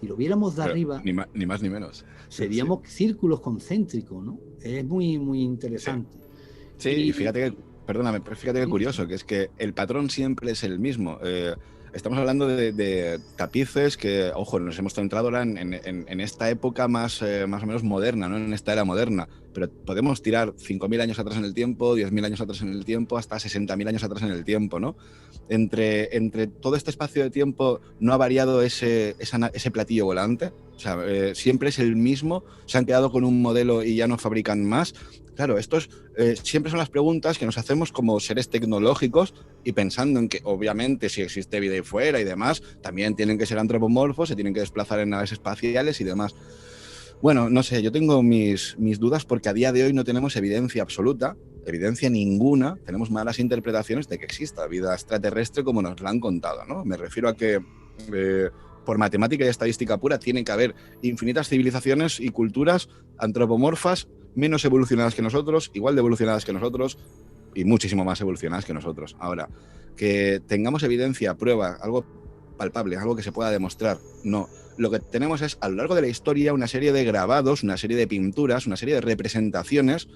Si lo viéramos de Pero arriba, ni más ni menos. seríamos círculos concéntricos, ¿no? Es muy, muy Sí. interesante. Sí, y Y fíjate que, perdóname, pero fíjate que curioso, que es que el patrón siempre es el mismo. Estamos hablando de tapices que, ojo, nos hemos centrado ahora en esta época más o menos moderna, ¿no? En esta era moderna, pero podemos tirar 5.000 años atrás en el tiempo, 10.000 años atrás en el tiempo, hasta 60.000 años atrás en el tiempo, ¿no? Entre todo este espacio de tiempo no ha variado ese platillo volante. O sea, siempre es el mismo, se han quedado con un modelo y ya no fabrican más. Claro, estos siempre son las preguntas que nos hacemos como seres tecnológicos y pensando en que, obviamente, si existe vida ahí fuera y demás, también tienen que ser antropomorfos, se tienen que desplazar en naves espaciales y demás. Bueno, no sé, yo tengo mis dudas porque a día de hoy no tenemos evidencia absoluta, evidencia ninguna, tenemos malas interpretaciones de que exista vida extraterrestre como nos la han contado, ¿no? Me refiero a que por matemática y estadística pura tiene que haber infinitas civilizaciones y culturas antropomorfas menos evolucionadas que nosotros, igual de evolucionadas que nosotros y muchísimo más evolucionadas que nosotros. Ahora, que tengamos evidencia, prueba, algo palpable, algo que se pueda demostrar, no. Lo que tenemos es a lo largo de la historia una serie de grabados, una serie de pinturas, una serie de representaciones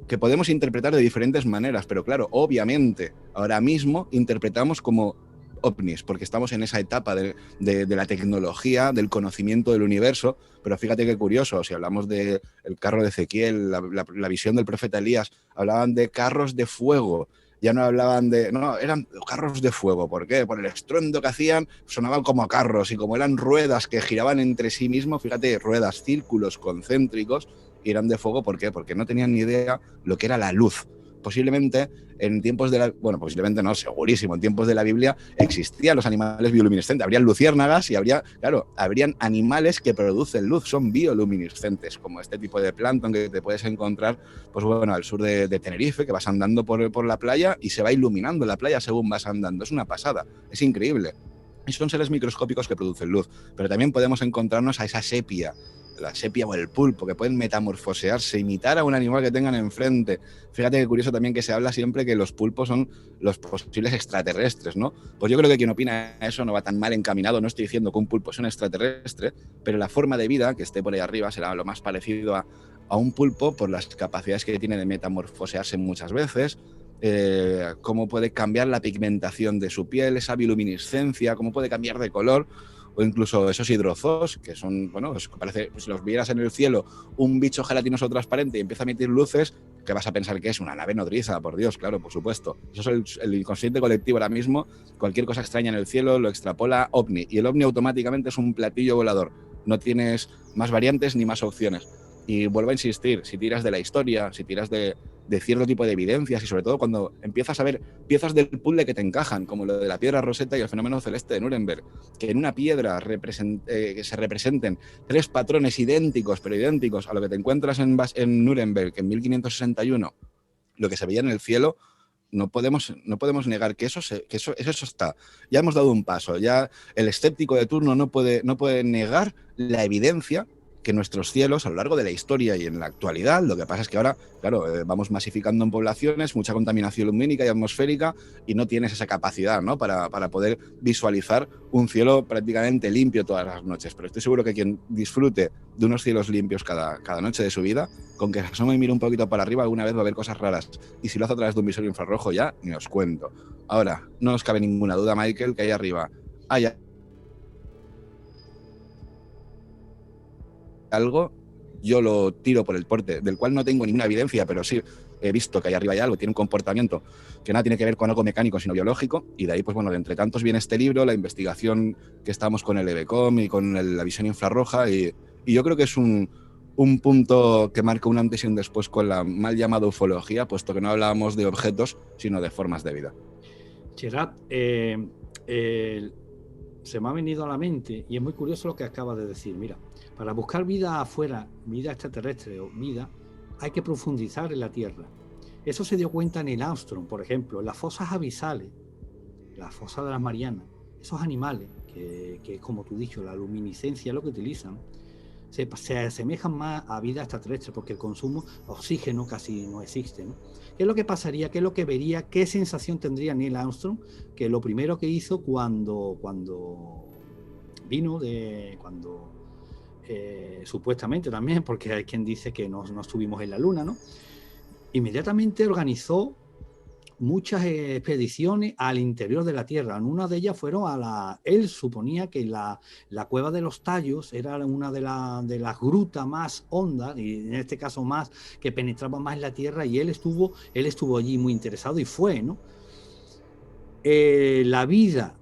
que podemos interpretar de diferentes maneras, pero claro, obviamente, ahora mismo interpretamos como ovnis, porque estamos en esa etapa de la tecnología, del conocimiento del universo, pero fíjate qué curioso, si hablamos del carro de Ezequiel, la visión del profeta Elías, hablaban de carros de fuego, ya no hablaban de... No, eran carros de fuego. ¿Por qué? Por el estruendo que hacían, sonaban como carros y como eran ruedas que giraban entre sí mismos, fíjate, ruedas, círculos concéntricos, y eran de fuego. ¿Por qué? Porque no tenían ni idea lo que era la luz. Posiblemente en tiempos de la... Bueno, posiblemente no, segurísimo, en tiempos de la Biblia existían los animales bioluminescentes, habrían luciérnagas y habrían animales que producen luz, son bioluminescentes, como este tipo de plancton que te puedes encontrar, pues bueno, al sur de Tenerife, que vas andando por la playa y se va iluminando la playa según vas andando. Es una pasada, es increíble. Y son seres microscópicos que producen luz, pero también podemos encontrarnos a esa sepia, la sepia o el pulpo, que pueden metamorfosearse, imitar a un animal que tengan enfrente. Fíjate que curioso también que se habla siempre que los pulpos son los posibles extraterrestres, ¿no? Pues yo creo que quien opina eso no va tan mal encaminado. No estoy diciendo que un pulpo sea un extraterrestre, pero la forma de vida que esté por ahí arriba será lo más parecido a un pulpo por las capacidades que tiene de metamorfosearse muchas veces, cómo puede cambiar la pigmentación de su piel, esa bioluminiscencia, cómo puede cambiar de color, o incluso esos hidrozoos, que son, bueno, pues parece, si los vieras en el cielo, un bicho gelatinoso transparente y empieza a emitir luces, que vas a pensar que es una nave nodriza, por Dios, claro, por supuesto. Eso es el inconsciente colectivo ahora mismo, cualquier cosa extraña en el cielo lo extrapola ovni, y el ovni automáticamente es un platillo volador, no tienes más variantes ni más opciones. Y vuelvo a insistir, si tiras de la historia, si tiras de cierto tipo de evidencias y sobre todo cuando empiezas a ver piezas del puzzle que te encajan, como lo de la piedra Rosetta y el fenómeno celeste de Nuremberg, que en una piedra que se representen tres patrones idénticos, pero idénticos a lo que te encuentras en Nuremberg en 1561, lo que se veía en el cielo, no podemos negar que eso está. Ya hemos dado un paso, ya el escéptico de turno no puede negar la evidencia que nuestros cielos a lo largo de la historia y en la actualidad, lo que pasa es que ahora, claro, vamos masificando en poblaciones, mucha contaminación lumínica y atmosférica y no tienes esa capacidad, ¿no? para poder visualizar un cielo prácticamente limpio todas las noches. Pero estoy seguro que quien disfrute de unos cielos limpios cada noche de su vida, con que se asome y mire un poquito para arriba, alguna vez va a ver cosas raras. Y si lo hace a través de un visor infrarrojo ya, ni os cuento. Ahora, no nos cabe ninguna duda, Michael, que ahí arriba hay algo, yo lo tiro por el porte, del cual no tengo ninguna evidencia, pero sí he visto que ahí arriba hay algo, tiene un comportamiento que nada tiene que ver con algo mecánico, sino biológico, y de ahí, pues bueno, de entre tantos viene este libro, la investigación que estamos con el EBECOM y con la visión infrarroja, y yo creo que es un un punto que marca un antes y un después con la mal llamada ufología, puesto que no hablábamos de objetos, sino de formas de vida. Gerard, se me ha venido a la mente, y es muy curioso lo que acabas de decir. Mira, para buscar vida afuera, vida extraterrestre o vida, hay que profundizar en la Tierra. Eso se dio cuenta Neil Armstrong, por ejemplo, en las fosas abisales, las fosas de las Marianas. Esos animales, que como tú has dicho, la luminiscencia es lo que utilizan, se asemejan más a vida extraterrestre, porque el consumo de oxígeno casi no existe, ¿no? ¿Qué es lo que pasaría? ¿Qué es lo que vería? ¿Qué sensación tendría Neil Armstrong? Que lo primero que hizo cuando vino supuestamente también, porque hay quien dice que no estuvimos en la Luna, ¿no? Inmediatamente organizó muchas expediciones al interior de la Tierra. En una de ellas fueron él suponía que la cueva de los Tallos era una de las grutas más hondas, y en este caso más que penetraba más en la Tierra, y él estuvo allí muy interesado y fue, ¿no? La vida,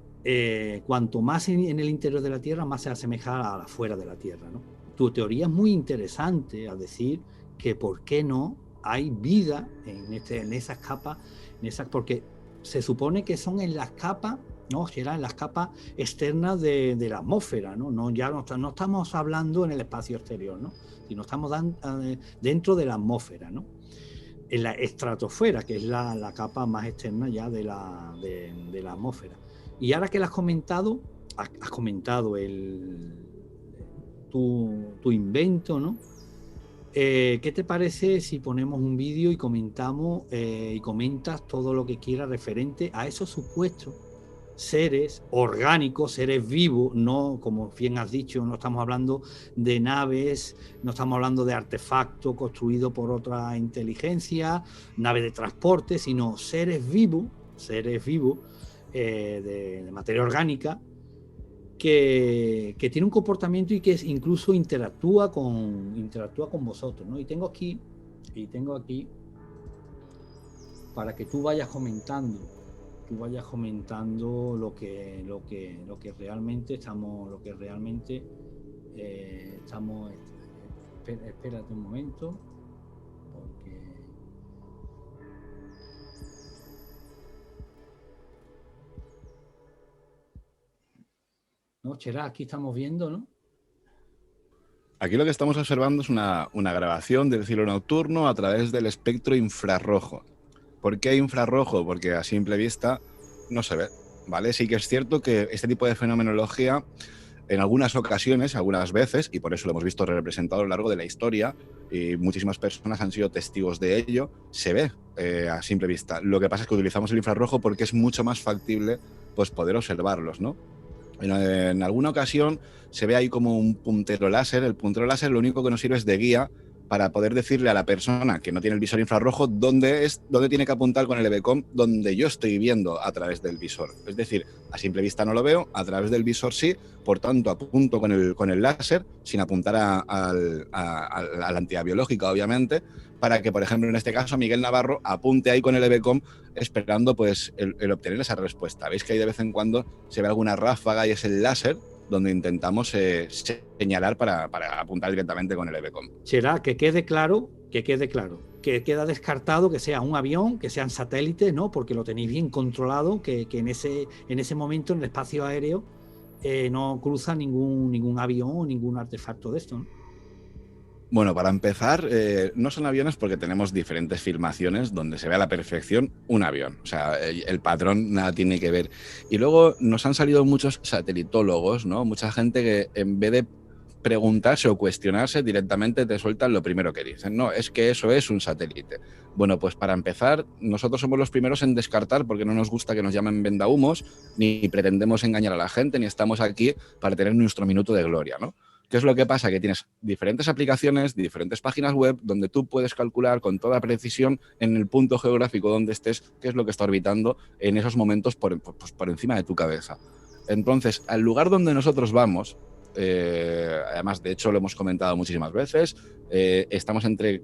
cuanto más en el interior de la Tierra, más se asemeja a la fuera de la Tierra, ¿no? Tu teoría es muy interesante al decir que por qué no hay vida en esas capas, porque se supone que son en las capas, ¿no? Será en las capas externas de la atmósfera, ¿no? Ya no estamos hablando en el espacio exterior, ¿no? Sino estamos dentro de la atmósfera, ¿no? En la estratosfera, que es la capa más externa ya de la atmósfera. Y ahora que lo has comentado tu invento, ¿no? ¿Qué te parece si ponemos un vídeo y comentamos y comentas todo lo que quieras referente a esos supuestos seres orgánicos, seres vivos? No, como bien has dicho, no estamos hablando de naves, no estamos hablando de artefactos construidos por otra inteligencia, naves de transporte, sino seres vivos de materia orgánica, que tiene un comportamiento y que incluso interactúa con vosotros, ¿no? Y tengo aquí para que tú vayas comentando lo que realmente estamos, espérate un momento, porque no, Chera, aquí estamos viendo, ¿no? Aquí lo que estamos observando es una grabación del cielo nocturno a través del espectro infrarrojo. ¿Por qué infrarrojo? Porque a simple vista no se ve, ¿vale? Sí que es cierto que este tipo de fenomenología, en algunas ocasiones, algunas veces, y por eso lo hemos visto representado a lo largo de la historia, y muchísimas personas han sido testigos de ello, se ve a simple vista. Lo que pasa es que utilizamos el infrarrojo porque es mucho más factible, pues, poder observarlos, ¿no? En alguna ocasión se ve ahí como un puntero láser. El puntero láser lo único que nos sirve es de guía para poder decirle a la persona que no tiene el visor infrarrojo dónde tiene que apuntar con el EVCOM, donde yo estoy viendo a través del visor. Es decir, a simple vista no lo veo, a través del visor sí, por tanto apunto con el láser, sin apuntar a la entidad biológica, obviamente, para que, por ejemplo, en este caso, Miguel Navarro apunte ahí con el EVCOM esperando pues el obtener esa respuesta. Veis que ahí de vez en cuando se ve alguna ráfaga y es el láser donde intentamos señalar para apuntar directamente con el EVCOM. Será que quede claro, que queda descartado que sea un avión, que sean satélites, ¿no? Porque lo tenéis bien controlado, que en ese momento en el espacio aéreo no cruza ningún avión o ningún artefacto de esto, ¿no? Bueno, para empezar, no son aviones porque tenemos diferentes filmaciones donde se ve a la perfección un avión. O sea, el patrón nada tiene que ver. Y luego nos han salido muchos satelitólogos, ¿no? Mucha gente que en vez de preguntarse o cuestionarse directamente te sueltan lo primero que dicen. No, es que eso es un satélite. Bueno, pues para empezar, nosotros somos los primeros en descartar porque no nos gusta que nos llamen vendahumos, ni pretendemos engañar a la gente, ni estamos aquí para tener nuestro minuto de gloria, ¿no? ¿Qué es lo que pasa? Que tienes diferentes aplicaciones, diferentes páginas web donde tú puedes calcular con toda precisión en el punto geográfico donde estés qué es lo que está orbitando en esos momentos por encima de tu cabeza. Entonces, al lugar donde nosotros vamos, además de hecho lo hemos comentado muchísimas veces, estamos entre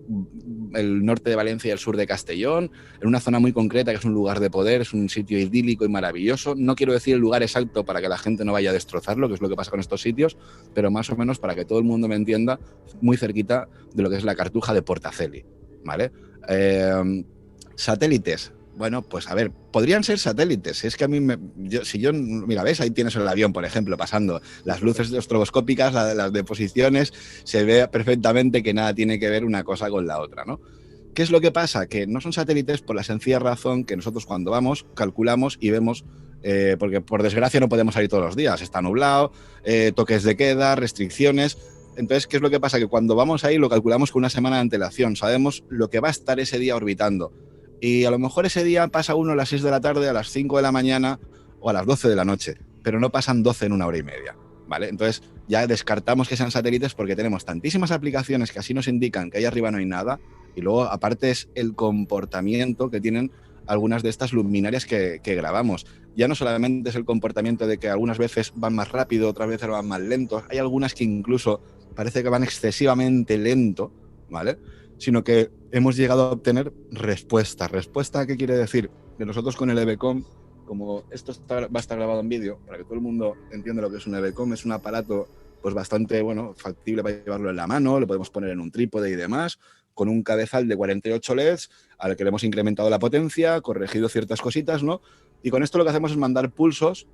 el norte de Valencia y el sur de Castellón, en una zona muy concreta que es un lugar de poder, es un sitio idílico y maravilloso. No quiero decir el lugar exacto para que la gente no vaya a destrozarlo, que es lo que pasa con estos sitios, pero más o menos para que todo el mundo me entienda, muy cerquita de lo que es la Cartuja de Portaceli, ¿vale? Satélites. Bueno, pues a ver, podrían ser satélites. Es que a mí, mira, ¿ves? Ahí tienes el avión, por ejemplo, pasando. Las luces estroboscópicas, las de posiciones, se ve perfectamente que nada tiene que ver una cosa con la otra, ¿no? ¿Qué es lo que pasa? Que no son satélites por la sencilla razón que nosotros cuando vamos calculamos y vemos, porque por desgracia no podemos salir todos los días, está nublado, toques de queda, restricciones. Entonces, ¿qué es lo que pasa? Que cuando vamos ahí lo calculamos con una semana de antelación, sabemos lo que va a estar ese día orbitando. Y a lo mejor ese día pasa uno a las 6 de la tarde, a las 5 de la mañana o a las 12 de la noche, pero no pasan 12 en una hora y media, ¿vale? Entonces ya descartamos que sean satélites porque tenemos tantísimas aplicaciones que así nos indican que ahí arriba no hay nada, y luego aparte es el comportamiento que tienen algunas de estas luminarias que grabamos. Ya no solamente es el comportamiento de que algunas veces van más rápido, otras veces van más lentos, hay algunas que incluso parece que van excesivamente lento, ¿vale? Sino que hemos llegado a obtener respuesta. ¿Respuesta qué quiere decir? Que nosotros con el EBCOM, como esto va a estar grabado en vídeo, para que todo el mundo entienda lo que es un EBCOM, es un aparato pues bastante bueno, factible para llevarlo en la mano, lo podemos poner en un trípode y demás, con un cabezal de 48 LEDs al que le hemos incrementado la potencia, corregido ciertas cositas, ¿no? Y con esto lo que hacemos es mandar pulsos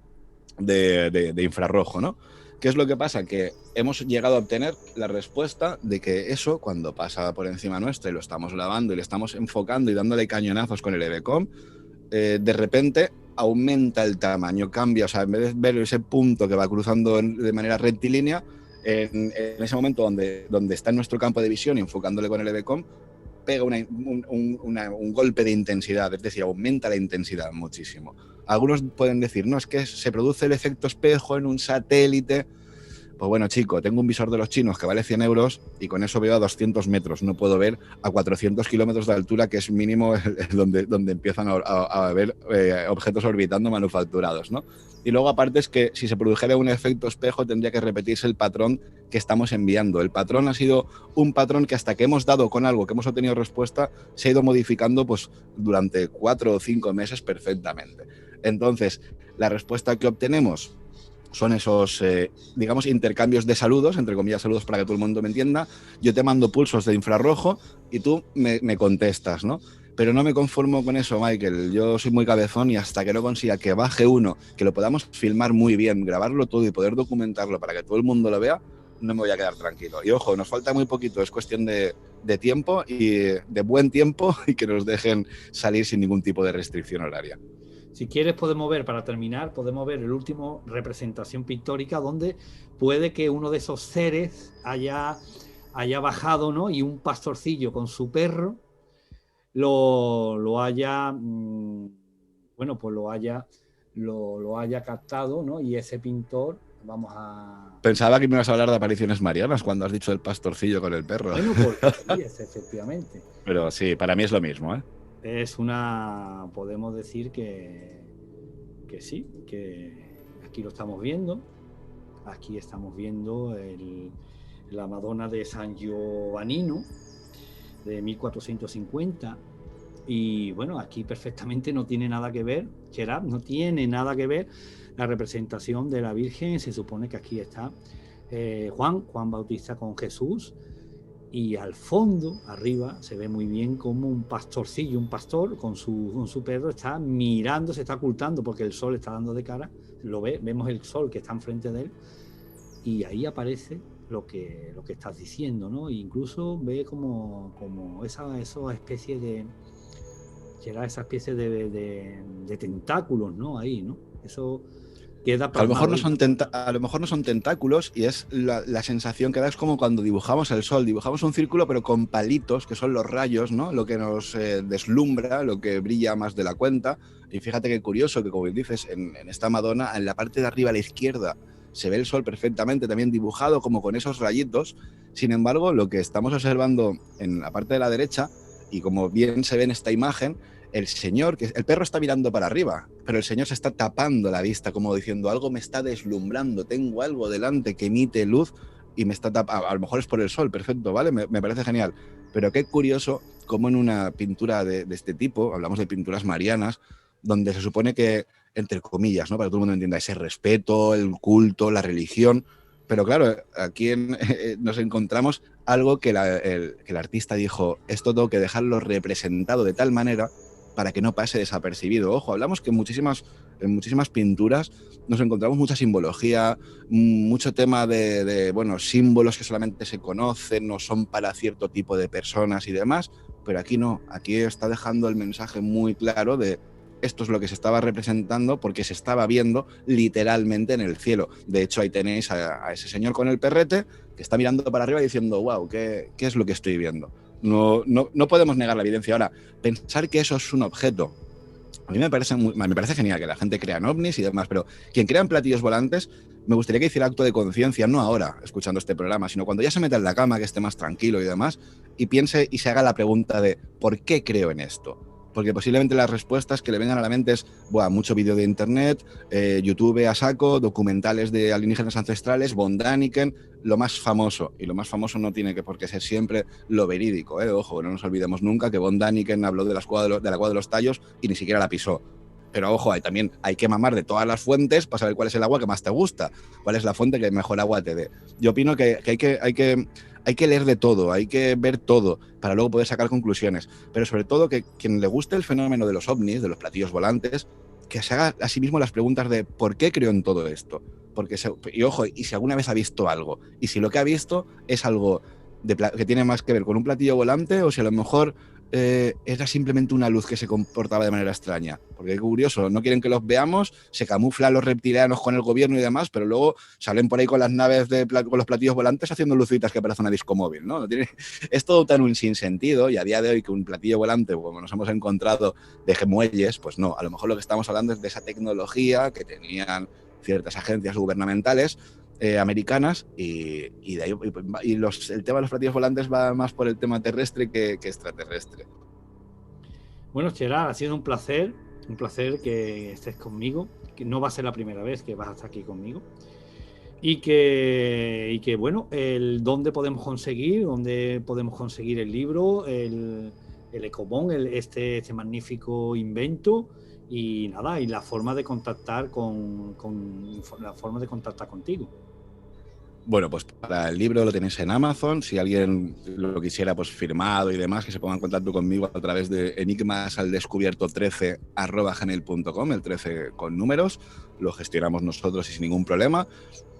de infrarrojo, ¿no? ¿Qué es lo que pasa? Que hemos llegado a obtener la respuesta de que eso, cuando pasa por encima nuestra y lo estamos grabando y le estamos enfocando y dándole cañonazos con el EBCOM, de repente aumenta el tamaño, cambia, o sea, en vez de ver ese punto que va cruzando de manera rectilínea, en ese momento donde está en nuestro campo de visión y enfocándole con el EBCOM, pega un golpe de intensidad, es decir, aumenta la intensidad muchísimo. Algunos pueden decir, no, es que se produce el efecto espejo en un satélite. Pues bueno, chico, tengo un visor de los chinos que vale 100 euros y con eso veo a 200 metros. No puedo ver a 400 kilómetros de altura, que es mínimo donde empiezan a haber objetos orbitando manufacturados, ¿no? Y luego, aparte, es que si se produjera un efecto espejo, tendría que repetirse el patrón que estamos enviando. El patrón ha sido un patrón que hasta que hemos dado con algo, que hemos obtenido respuesta, se ha ido modificando pues, durante 4 o 5 meses perfectamente. Entonces, la respuesta que obtenemos son esos, digamos, intercambios de saludos, entre comillas saludos para que todo el mundo me entienda. Yo te mando pulsos de infrarrojo y tú me contestas, ¿no? Pero no me conformo con eso, Michael. Yo soy muy cabezón y hasta que no consiga que baje uno, que lo podamos filmar muy bien, grabarlo todo y poder documentarlo para que todo el mundo lo vea, no me voy a quedar tranquilo. Y ojo, nos falta muy poquito, es cuestión de tiempo y de buen tiempo y que nos dejen salir sin ningún tipo de restricción horaria. Si quieres podemos ver, para terminar, podemos ver el último representación pictórica donde puede que uno de esos seres haya bajado, ¿no? Y un pastorcillo con su perro lo haya, bueno, pues lo haya captado, ¿no? Y ese pintor, vamos a... Pensaba que me ibas a hablar de apariciones marianas cuando has dicho el pastorcillo con el perro. Bueno, porque sí, es efectivamente. Pero sí, para mí es lo mismo, ¿eh? Es podemos decir que sí, que aquí lo estamos viendo. Aquí estamos viendo la Madonna de San Giovannino de 1450. Y bueno, aquí perfectamente no tiene nada que ver, Gerard, no tiene nada que ver la representación de la Virgen. Se supone que aquí está Juan Bautista con Jesús. Y al fondo, arriba, se ve muy bien como un pastorcillo, un pastor con su perro está mirando, se está ocultando porque el sol está dando de cara, vemos el sol que está enfrente de él y ahí aparece lo que estás diciendo, ¿no? E incluso ve como esa especie de tentáculos, ¿no? Ahí, ¿no? Eso queda a lo mejor no son tentáculos y es la sensación que da es como cuando dibujamos el sol, dibujamos un círculo pero con palitos, que son los rayos, ¿no? Lo que nos deslumbra, lo que brilla más de la cuenta. Y fíjate qué curioso que, como dices, en esta Madonna, en la parte de arriba a la izquierda, se ve el sol perfectamente también dibujado como con esos rayitos. Sin embargo, lo que estamos observando en la parte de la derecha, y como bien se ve en esta imagen, el perro está mirando para arriba, pero el señor se está tapando la vista, como diciendo, algo me está deslumbrando, tengo algo delante que emite luz y me está tapando. A lo mejor es por el sol, perfecto, ¿vale? Me parece genial. Pero qué curioso cómo en una pintura de este tipo, hablamos de pinturas marianas, donde se supone que, entre comillas, ¿no? Para que todo el mundo entienda, ese respeto, el culto, la religión. Pero claro, aquí nos encontramos algo que el artista dijo, esto tengo que dejarlo representado de tal manera para que no pase desapercibido. Ojo, hablamos que en muchísimas pinturas nos encontramos mucha simbología, mucho tema de símbolos que solamente se conocen, no son para cierto tipo de personas y demás, pero aquí no, aquí está dejando el mensaje muy claro de esto es lo que se estaba representando porque se estaba viendo literalmente en el cielo. De hecho, ahí tenéis a ese señor con el perrete que está mirando para arriba y diciendo, wow, ¿qué es lo que estoy viendo? No podemos negar la evidencia. Ahora, pensar que eso es un objeto, a mí me parece genial que la gente crea en ovnis y demás, pero quien crea en platillos volantes, me gustaría que hiciera acto de conciencia, no ahora, escuchando este programa, sino cuando ya se meta en la cama, que esté más tranquilo y demás, y piense y se haga la pregunta de ¿por qué creo en esto? Porque posiblemente las respuestas que le vengan a la mente es mucho vídeo de internet, YouTube a saco, documentales de alienígenas ancestrales, Von Däniken, lo más famoso. Y lo más famoso no tiene que por qué ser siempre lo verídico. Ojo, no nos olvidemos nunca que Von Däniken habló de la cueva de los tallos y ni siquiera la pisó. Pero ojo, también hay que mamar de todas las fuentes para saber cuál es el agua que más te gusta, cuál es la fuente que mejor agua te dé. Yo opino que hay que leer de todo, hay que ver todo para luego poder sacar conclusiones. Pero sobre todo que quien le guste el fenómeno de los ovnis, de los platillos volantes, que se haga a sí mismo las preguntas de ¿por qué creo en todo esto? Y ojo, y si alguna vez ha visto algo, y si lo que ha visto es algo que tiene más que ver con un platillo volante, o si a lo mejor era simplemente una luz que se comportaba de manera extraña. Porque es curioso, no quieren que los veamos, se camuflan los reptilianos con el gobierno y demás, pero luego salen por ahí con las naves con los platillos volantes haciendo lucitas que parecen una disco móvil, ¿no? Es todo tan un sinsentido, y a día de hoy que un platillo volante, como nos hemos encontrado de gemuelles, pues no, a lo mejor lo que estamos hablando es de esa tecnología que tenían ciertas agencias gubernamentales americanas y de ahí el tema de los platillos volantes va más por el tema terrestre que extraterrestre. Bueno, Gerard, ha sido un placer que estés conmigo, que no va a ser la primera vez que vas a estar aquí conmigo. Y que bueno, dónde podemos conseguir el libro, el Ecomón, este magnífico invento, y nada, y la forma de contactar contigo. Bueno, pues para el libro lo tenéis en Amazon. Si alguien lo quisiera pues firmado y demás, que se ponga en contacto conmigo a través de enigmasaldescubierto13@gmail.com, el 13 con números. Lo gestionamos nosotros y sin ningún problema.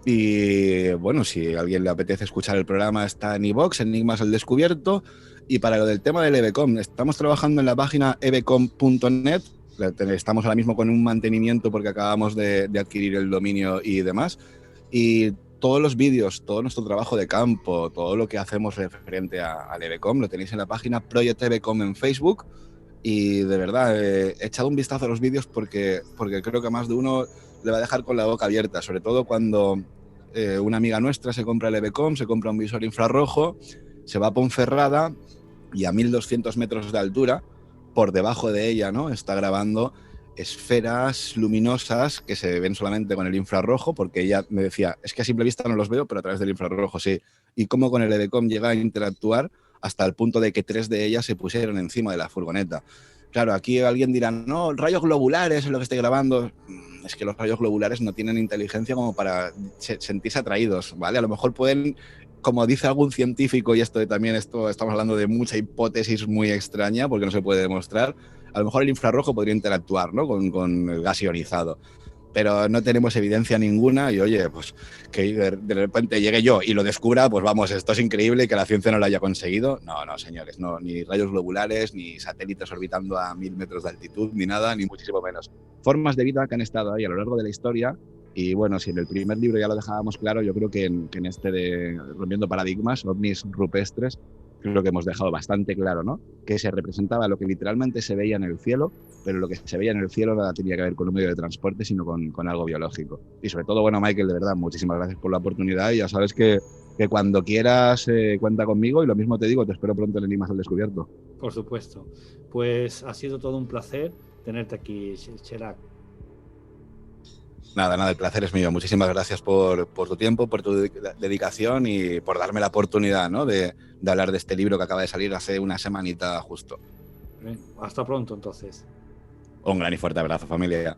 Y bueno, si a alguien le apetece escuchar el programa, está en iVoox, Enigmas al Descubierto. Y para lo del tema del EBCOM, estamos trabajando en la página ebcom.net. Estamos ahora mismo con un mantenimiento porque acabamos de adquirir el dominio y demás. Y todos los vídeos, todo nuestro trabajo de campo, todo lo que hacemos referente al EBCOM, lo tenéis en la página Project EBCOM en Facebook. Y de verdad, he echado un vistazo a los vídeos porque creo que a más de uno le va a dejar con la boca abierta, sobre todo cuando una amiga nuestra se compra el EBCOM, se compra un visor infrarrojo, se va a Ponferrada y a 1200 metros de altura, por debajo de ella, ¿no? Está grabando esferas luminosas que se ven solamente con el infrarrojo, porque ella me decía, es que a simple vista no los veo, pero a través del infrarrojo sí. Y cómo con el EBCOM llega a interactuar hasta el punto de que 3 de ellas se pusieron encima de la furgoneta. Claro, aquí alguien dirá, no, rayos globulares es lo que estoy grabando. Es que los rayos globulares no tienen inteligencia como para sentirse atraídos, ¿vale? A lo mejor pueden, como dice algún científico, y estamos hablando de mucha hipótesis muy extraña, porque no se puede demostrar, a lo mejor el infrarrojo podría interactuar, ¿no? con el gas ionizado. Pero no tenemos evidencia ninguna y oye, pues que de repente llegue yo y lo descubra, pues vamos, esto es increíble que la ciencia no lo haya conseguido. No, señores, no, ni rayos globulares, ni satélites orbitando a 1000 metros de altitud, ni nada, ni muchísimo menos. Formas de vida que han estado ahí a lo largo de la historia y bueno, si en el primer libro ya lo dejábamos claro, yo creo que en este de Rompiendo Paradigmas, ovnis rupestres, creo que hemos dejado bastante claro, ¿no? Que se representaba lo que literalmente se veía en el cielo, pero lo que se veía en el cielo nada tenía que ver con un medio de transporte, sino con algo biológico. Y sobre todo, bueno, Michael, de verdad, muchísimas gracias por la oportunidad y ya sabes que cuando quieras cuenta conmigo y lo mismo te digo, te espero pronto en Enigmas al Descubierto. Por supuesto. Pues ha sido todo un placer tenerte aquí, Cherac. Nada, el placer es mío. Muchísimas gracias por tu tiempo, por tu dedicación y por darme la oportunidad, ¿no? de hablar de este libro que acaba de salir hace una semanita justo. Hasta pronto, entonces. Un gran y fuerte abrazo, familia.